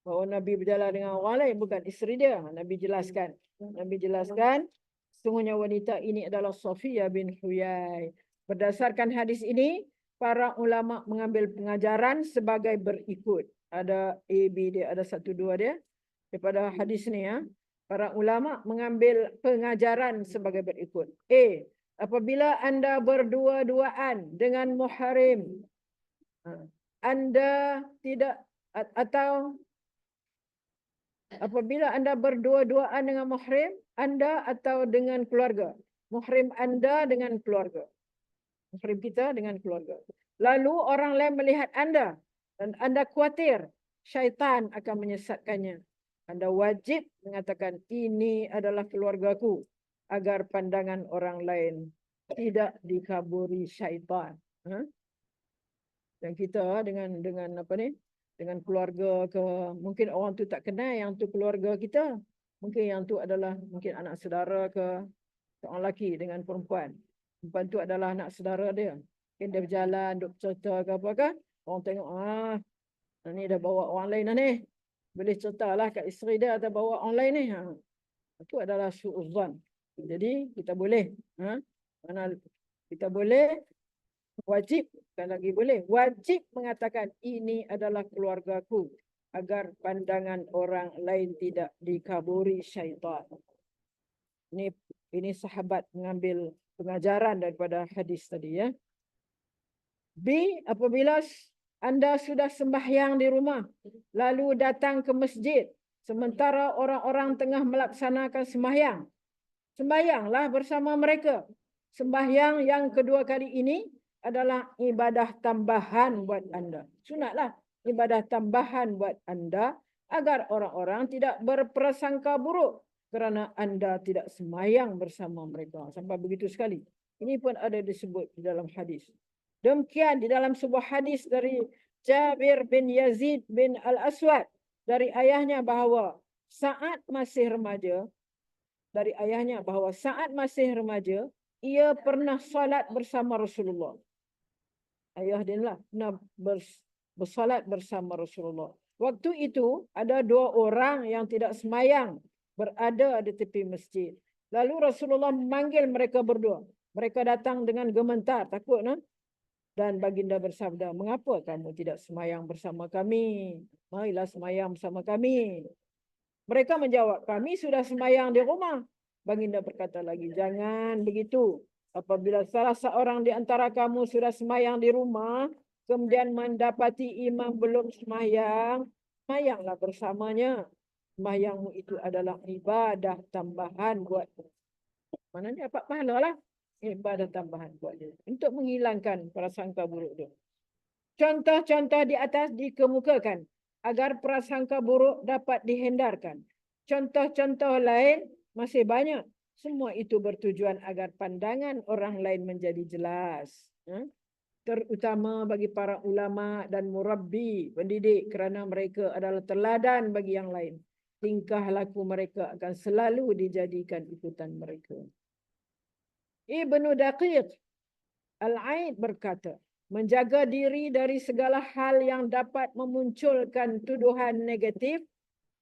Bahawa Nabi berjalan dengan orang lain, bukan isteri dia. Nabi jelaskan. Sesungguhnya wanita ini adalah Safiyah bin Huyai. Berdasarkan hadis ini, para ulama mengambil pengajaran sebagai berikut. Ada A, B dia, ada 1, 2 dia. Daripada hadis ni, para ulama mengambil pengajaran sebagai berikut. A, apabila anda berdua-duaan dengan muhrim, anda tidak, atau apabila anda berdua-duaan dengan muhrim, anda atau dengan keluarga. Muhrim anda dengan keluarga. Muhrim kita dengan keluarga. Lalu orang lain melihat anda dan anda khawatir syaitan akan menyesatkannya. Anda wajib mengatakan ini adalah keluargaku agar pandangan orang lain tidak dikaburi syaitan. Dan kita dengan apa ni? Dengan keluarga ke, mungkin orang tu tak kenal yang tu keluarga kita. Mungkin yang tu adalah mungkin anak saudara ke, seorang lelaki dengan perempuan. Perempuan tu adalah anak saudara dia. Mungkin dia berjalan, duk cerita ke apa kan. Orang tengok, ni dah bawa orang lain dah ni. Boleh ceritalah kat isteri dia atau bawa orang lain ni. Itu adalah su'uzzan. Jadi kita boleh. Kita boleh, wajib, bukan lagi boleh, wajib mengatakan ini adalah keluargaku agar pandangan orang lain tidak dikaburi syaitan. Ini sahabat mengambil pengajaran daripada hadis tadi ya. B, apabila anda sudah sembahyang di rumah lalu datang ke masjid sementara orang-orang tengah melaksanakan sembahyang, sembahyanglah bersama mereka. Sembahyang yang kedua kali ini adalah ibadah tambahan buat anda. Sunatlah ibadah tambahan buat anda agar orang-orang tidak berprasangka buruk kerana anda tidak sembahyang bersama mereka. Sampai begitu sekali. Ini pun ada disebut di dalam hadis. Demikian di dalam sebuah hadis dari Jabir bin Yazid bin Al-Aswad dari ayahnya bahawa saat masih remaja, ia pernah salat bersama Rasulullah. Ayah dia lah pernah bersalat bersama Rasulullah. Waktu itu ada 2 orang yang tidak semayang berada di tepi masjid. Lalu Rasulullah memanggil mereka berdua. Mereka datang dengan gemetar, takut no? Dan baginda bersabda, mengapa kamu tidak semayang bersama kami? Marilah semayang bersama kami. Mereka menjawab, kami sudah semayang di rumah. Baginda berkata lagi, jangan begitu. Apabila salah seorang di antara kamu sudah semayang di rumah, kemudian mendapati imam belum semayang, semayanglah bersamanya. Semayangmu itu adalah ibadah tambahan buatmu. Maknanya dapat pahala lah. Ibadah tambahan buat dia. Untuk menghilangkan prasangka buruk dia. Contoh-contoh di atas dikemukakan agar prasangka buruk dapat dihindarkan. Contoh-contoh lain masih banyak. Semua itu bertujuan agar pandangan orang lain menjadi jelas. Terutama bagi para ulama dan murabbi, pendidik, kerana mereka adalah teladan bagi yang lain. Tingkah laku mereka akan selalu dijadikan ikutan mereka. Ibnu Daqiq Al-Aid berkata, menjaga diri dari segala hal yang dapat memunculkan tuduhan negatif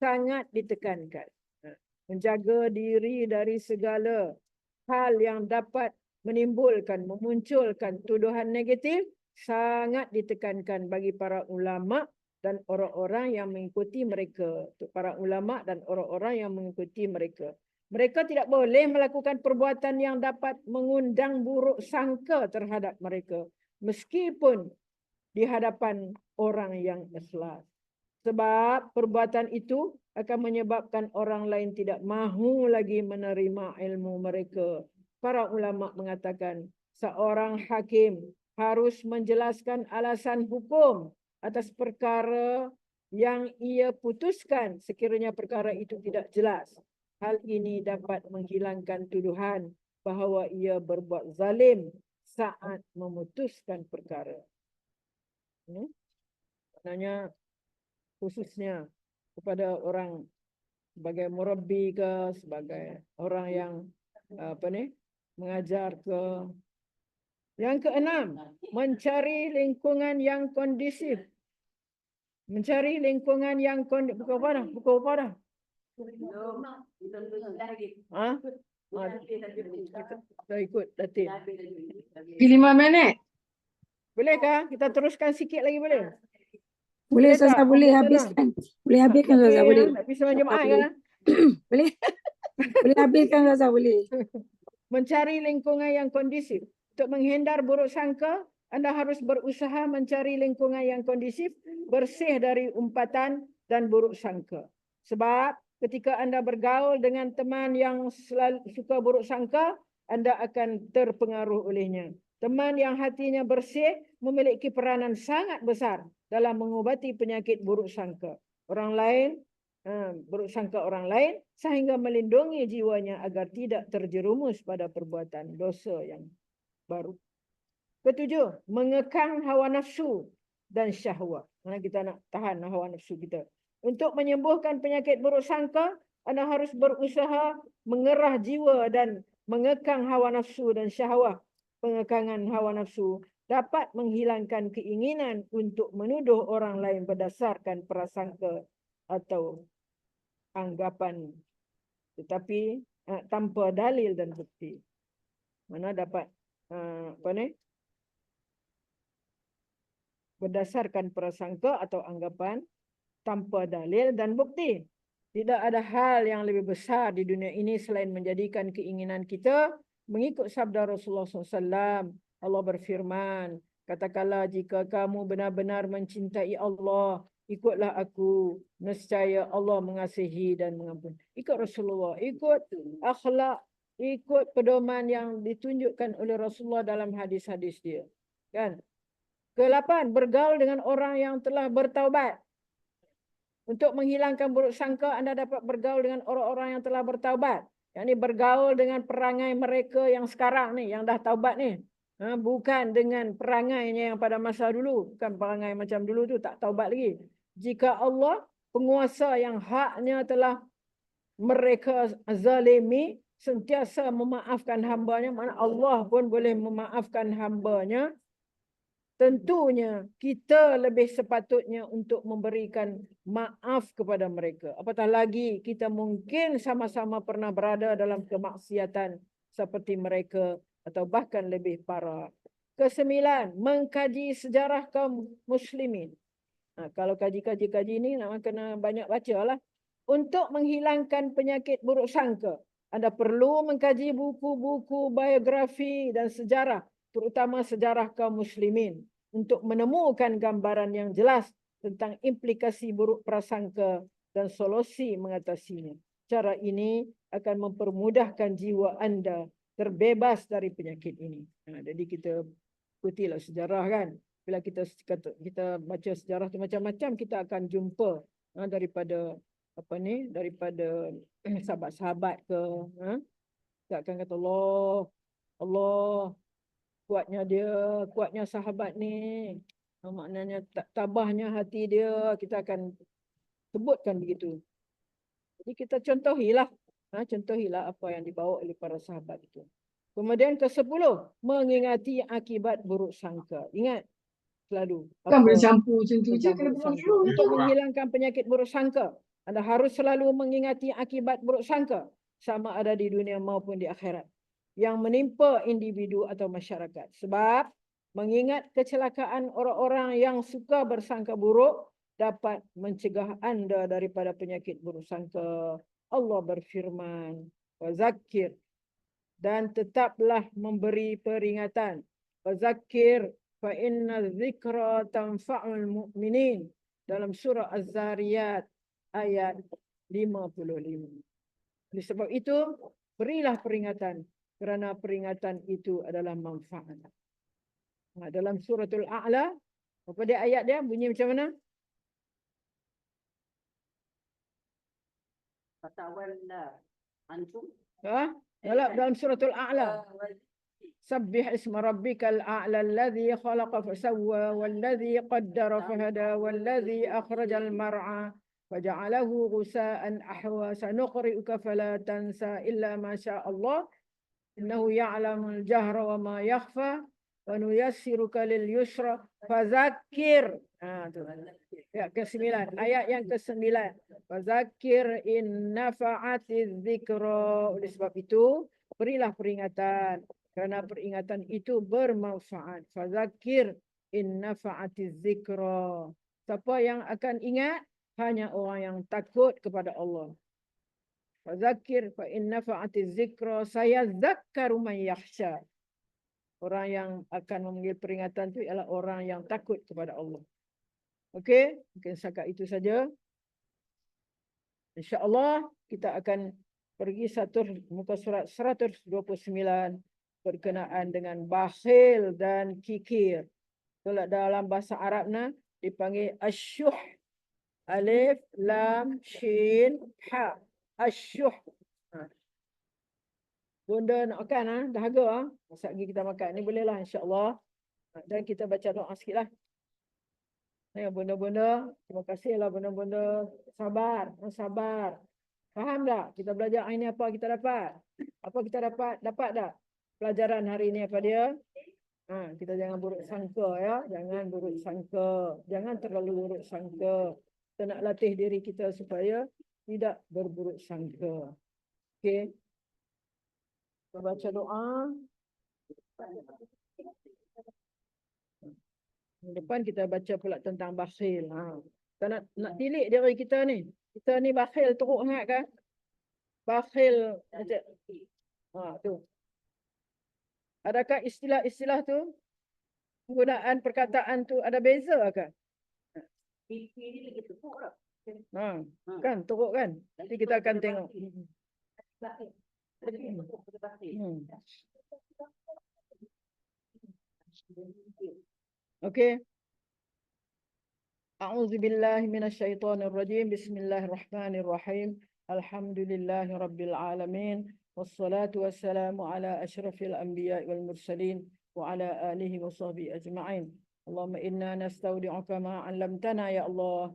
sangat ditekankan. Menjaga diri dari segala hal yang dapat memunculkan tuduhan negatif sangat ditekankan bagi para ulama dan orang-orang yang mengikuti mereka. Untuk para ulama dan orang-orang yang mengikuti mereka. Mereka tidak boleh melakukan perbuatan yang dapat mengundang buruk sangka terhadap mereka. Meskipun di hadapan orang yang ikhlas. Sebab perbuatan itu akan menyebabkan orang lain tidak mahu lagi menerima ilmu mereka. Para ulama mengatakan, seorang hakim harus menjelaskan alasan hukum atas perkara yang ia putuskan sekiranya perkara itu tidak jelas. Hal ini dapat menghilangkan tuduhan bahawa ia berbuat zalim saat memutuskan perkara. Maknanya khususnya kepada orang sebagai murabbi ke, sebagai orang yang mengajar ke. Yang keenam, mencari lingkungan yang kondisif. Mencari lingkungan yang kondisif. Buku apa dah? Dah ikut datin. 5 minit. Bolehkah? Kita teruskan sikit lagi boleh? Boleh tak? Ustazah, boleh Kita habiskan. Boleh habiskan Ustazah, boleh. Tak bisa jemaah kan? Boleh. Boleh habiskan Ustazah, boleh. Mencari lingkungan yang kondisif. Untuk menghindar buruk sangka, anda harus berusaha mencari lingkungan yang kondisif, bersih dari umpatan dan buruk sangka. Sebab ketika anda bergaul dengan teman yang selalu suka buruk sangka, anda akan terpengaruh olehnya. Teman yang hatinya bersih memiliki peranan sangat besar dalam mengubati penyakit buruk sangka orang lain, buruk sangka orang lain, sehingga melindungi jiwanya agar tidak terjerumus pada perbuatan dosa yang baru. Ketujuh, mengekang hawa nafsu dan syahwat. Mana kita nak tahan hawa nafsu kita. Untuk menyembuhkan penyakit buruk sangka, anda harus berusaha mengerah jiwa dan mengekang hawa nafsu dan syahwat. Pengekangan hawa nafsu dapat menghilangkan keinginan untuk menuduh orang lain berdasarkan prasangka atau anggapan, tetapi tanpa dalil dan bukti. Mana dapat berdasarkan prasangka atau anggapan tanpa dalil dan bukti. Tidak ada hal yang lebih besar di dunia ini selain menjadikan keinginan kita mengikut sabda Rasulullah SAW. Allah berfirman, katakanlah jika kamu benar-benar mencintai Allah, ikutlah aku. Nescaya Allah mengasihi dan mengampuni. Ikut Rasulullah, ikut akhlak, ikut pedoman yang ditunjukkan oleh Rasulullah dalam hadis-hadis dia. Kan? Ke-8, bergaul dengan orang yang telah bertaubat. Untuk menghilangkan buruk sangka, anda dapat bergaul dengan orang-orang yang telah bertaubat. Yang ni bergaul dengan perangai mereka yang sekarang ni, yang dah taubat ni. Bukan dengan perangainya yang pada masa dulu. Bukan perangai macam dulu tu, tak taubat lagi. Jika Allah, penguasa yang haknya telah mereka zalimi, sentiasa memaafkan hambanya, mana Allah pun boleh memaafkan hambanya, tentunya kita lebih sepatutnya untuk memberikan maaf kepada mereka. Apatah lagi kita mungkin sama-sama pernah berada dalam kemaksiatan seperti mereka atau bahkan lebih parah. Ke-9, mengkaji sejarah kaum muslimin. Kalau kaji ni nak kena banyak baca lah. Untuk menghilangkan penyakit buruk sangka, anda perlu mengkaji buku-buku biografi dan sejarah, terutama sejarah kaum muslimin, untuk menemukan gambaran yang jelas tentang implikasi buruk prasangka dan solusi mengatasinya. Cara ini akan mempermudahkan jiwa anda terbebas dari penyakit ini. Jadi kita ikutilah sejarah kan. Bila kita baca sejarah tu macam-macam, kita akan jumpa daripada daripada sahabat-sahabat ke. Kita akan kata Allah kuatnya sahabat ni. Maknanya tabahnya hati dia, kita akan sebutkan begitu. Jadi kita contohilah apa yang dibawa oleh para sahabat itu. Kemudian ke-10, mengingati akibat buruk sangka. Ingat selalu. Kan boleh campur macam tu je, kena pulang dulu. Untuk menghilangkan penyakit buruk sangka, anda harus selalu mengingati akibat buruk sangka, sama ada di dunia maupun di akhirat, yang menimpa individu atau masyarakat. Sebab mengingat kecelakaan orang-orang yang suka bersangka buruk dapat mencegah anda daripada penyakit buruk sangka. Allah berfirman, wazakir, dan tetaplah memberi peringatan. Wazakir fa inna dzikra tanfa'ul mu'minin, dalam surah Az-Zariyat ayat 55. Oleh sebab itu, berilah peringatan, kerana peringatan itu adalah manfaat. Dalam suratul A'la, apa dia ayat dia? Bunyi macam mana? Dalam suratul A'la. Sabbih isma rabbikal a'la alladhi khalaqa fasawwa walladhi qaddara fahada walladhi akhrajal mar'a faja'alahu ghusaan ahwa sanuqri'uka fala tansa illa ma syaa Allah innahu ya'lamul jahra wa ma yakhfa wa nuyassiruka lil yusra fadzakir. Ya, ke-9, ayat yang ke-9. Fadzakir in nafa'atiz dzikra. Oleh sebab itu, berilah peringatan, kerana peringatan itu bermanfaat. Fadzakir in nafa'atiz dzikra. Siapa yang akan ingat? Hanya orang yang takut kepada Allah. Fadzakir fa in nafa'atiz dzikra sayadzakkaru man yakhsha. Orang yang akan memanggil peringatan itu ialah orang yang takut kepada Allah. Okey, mungkin setakat itu saja. InsyaAllah kita akan pergi muka surat 129 berkenaan dengan bakhil dan kikir. Kalau dalam bahasa Arabnya dipanggil asyuh. Alif, lam, shin, ha. Asyuh. Bunda nak makan, dahaga. Masa lagi kita makan ni bolehlah insyaAllah. Dan kita baca doa sikit lah. Ya bunda-bunda, terima kasihlah bunda-bunda. Sabar, sabar. Faham tak? Kita belajar hari ni apa kita dapat? Apa kita dapat? Dapat tak? Pelajaran hari ni apa dia? Kita jangan buruk sangka ya. Jangan buruk sangka. Jangan terlalu buruk sangka. Kita nak latih diri kita supaya tidak berburuk sangka. Okey. Kita baca doa. Depan kita baca pula tentang bakhil. Kita nak tilik diri kita ni. Kita ni bakhil teruk sangat kan? Bakhil. Tu. Adakah istilah-istilah tu, penggunaan perkataan tu ada beza ke? Pipi ni lagi tepuk tak? Kan teruk kan? Nanti kita akan tengok. Okey. A'udzu billahi minasyaitonir rajim. Bismillahirrahmanirrahim. Alhamdulillahi rabbil alamin. Wassalatu wassalamu ala asyrafil anbiya'i wal mursalin wa ala alihi wa sahbihi ajma'in. Allahumma inna nastaudi'uka ma 'allamtana ya Allah.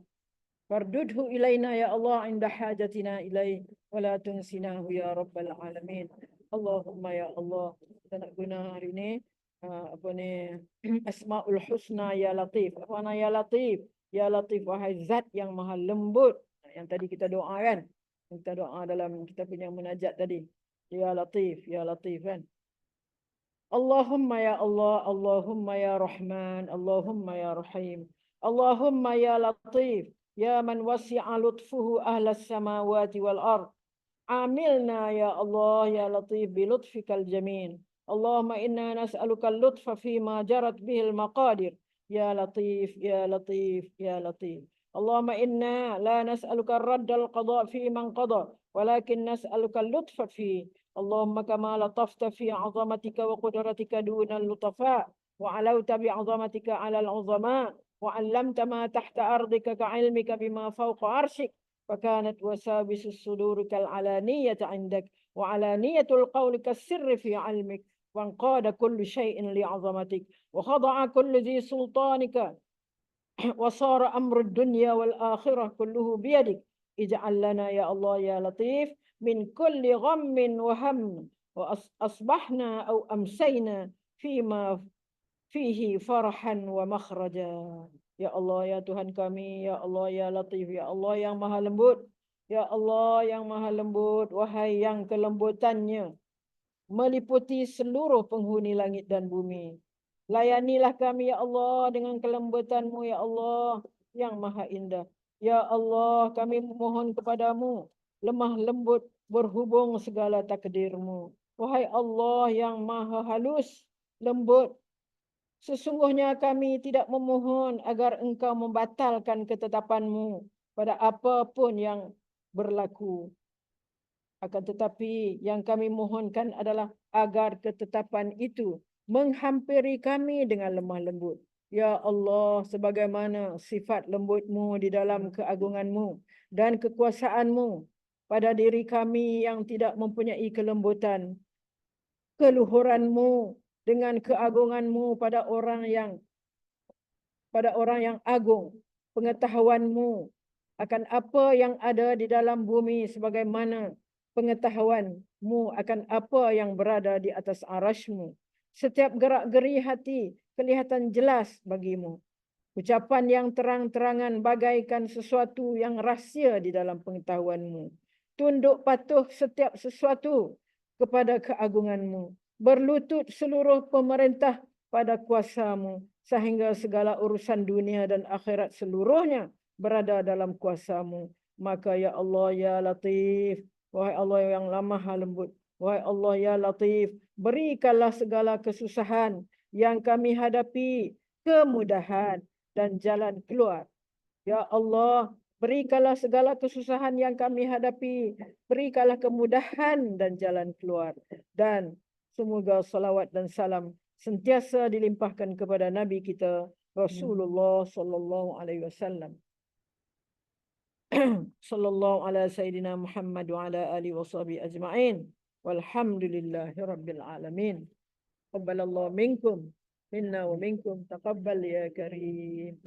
Fardudhu ilaina ya Allah inda hajatina ilaih wa la tunsinahu ya rabbal alamin. Allahumma ya Allah. Kita nak guna hari ni Asmaul Husna ya Latif. Apa makna ya Latif? Ya Latif, wahai zat yang maha lembut. Yang tadi kita doa kan? Kita doa dalam kita punya munajat tadi. Ya Latif kan? Allahumma ya Allah, Allahumma ya Rahman, Allahumma ya Rahim. Allahumma ya Latif, ya man wasi'a lutfuhu ahlas samawati wal ard. Amilna ya Allah ya Latif bi lutfikal jamil. Allahumma inna nas'aluka al-lutfa fima jarat bihil maqadir. Ya Latif, ya Latif, ya Latif. Allahumma inna la nas'aluka radda al-qada fi man qada, walakin nas'aluka al-lutfa fi. Allahumma kama latafta fi 'azamatika wa qudratika duna al-lutafa, wa 'alawta bi 'azamatika 'ala al-'uzama, wa 'allamta ma tahta ardika ka'ilmika bima fawqa 'arshik. فكانت وسابس الصدور كالعلانية عندك وعلانية القول كالسر في علمك وانقاد كل شيء لعظمتك وخضع كل ذي سلطانك وصار أمر الدنيا والآخرة كله بيدك اجعل لنا يا الله يا لطيف من كل غم وهم وأصبحنا أو أمسينا فيما فيه فرحا ومخرجا. Ya Allah, ya Tuhan kami, ya Allah, ya Latif, ya Allah yang maha lembut, ya Allah yang maha lembut, wahai yang kelembutannya meliputi seluruh penghuni langit dan bumi. Layanilah kami, ya Allah, dengan kelembutan-Mu, ya Allah, yang maha indah. Ya Allah, kami memohon kepadamu, lemah lembut berhubung segala takdir-Mu. Wahai Allah yang maha halus, lembut, sesungguhnya kami tidak memohon agar Engkau membatalkan ketetapan-Mu pada apapun yang berlaku. Akan tetapi yang kami mohonkan adalah agar ketetapan itu menghampiri kami dengan lemah lembut. Ya Allah, sebagaimana sifat lembut-Mu di dalam keagungan-Mu dan kekuasaan-Mu pada diri kami yang tidak mempunyai kelembutan, keluhuran-Mu dengan keagungan-Mu pada orang yang agung, pengetahuan-Mu akan apa yang ada di dalam bumi sebagaimana pengetahuan-Mu akan apa yang berada di atas arasy-Mu. Setiap gerak-geri hati kelihatan jelas bagi-Mu. Ucapan yang terang-terangan bagaikan sesuatu yang rahsia di dalam pengetahuan-Mu. Tunduk patuh setiap sesuatu kepada keagungan-Mu. Berlutut seluruh pemerintah pada kuasa-Mu, sehingga segala urusan dunia dan akhirat seluruhnya berada dalam kuasa-Mu. Maka ya Allah ya Latif, wahai Allah yang maha lembut, wahai Allah ya Latif, berikanlah segala kesusahan yang kami hadapi kemudahan dan jalan keluar. Ya Allah, berikanlah segala kesusahan yang kami hadapi, berikanlah kemudahan dan jalan keluar. Dan semoga salawat dan salam sentiasa dilimpahkan kepada Nabi kita Rasulullah sallallahu alaihi wasallam. Sallallahu ala sayyidina Muhammad wa ala alihi washabihi ajma'in. Walhamdulillahi rabbil alamin. Taqabbalallahu minkum minna wa minkum taqabbal ya karim.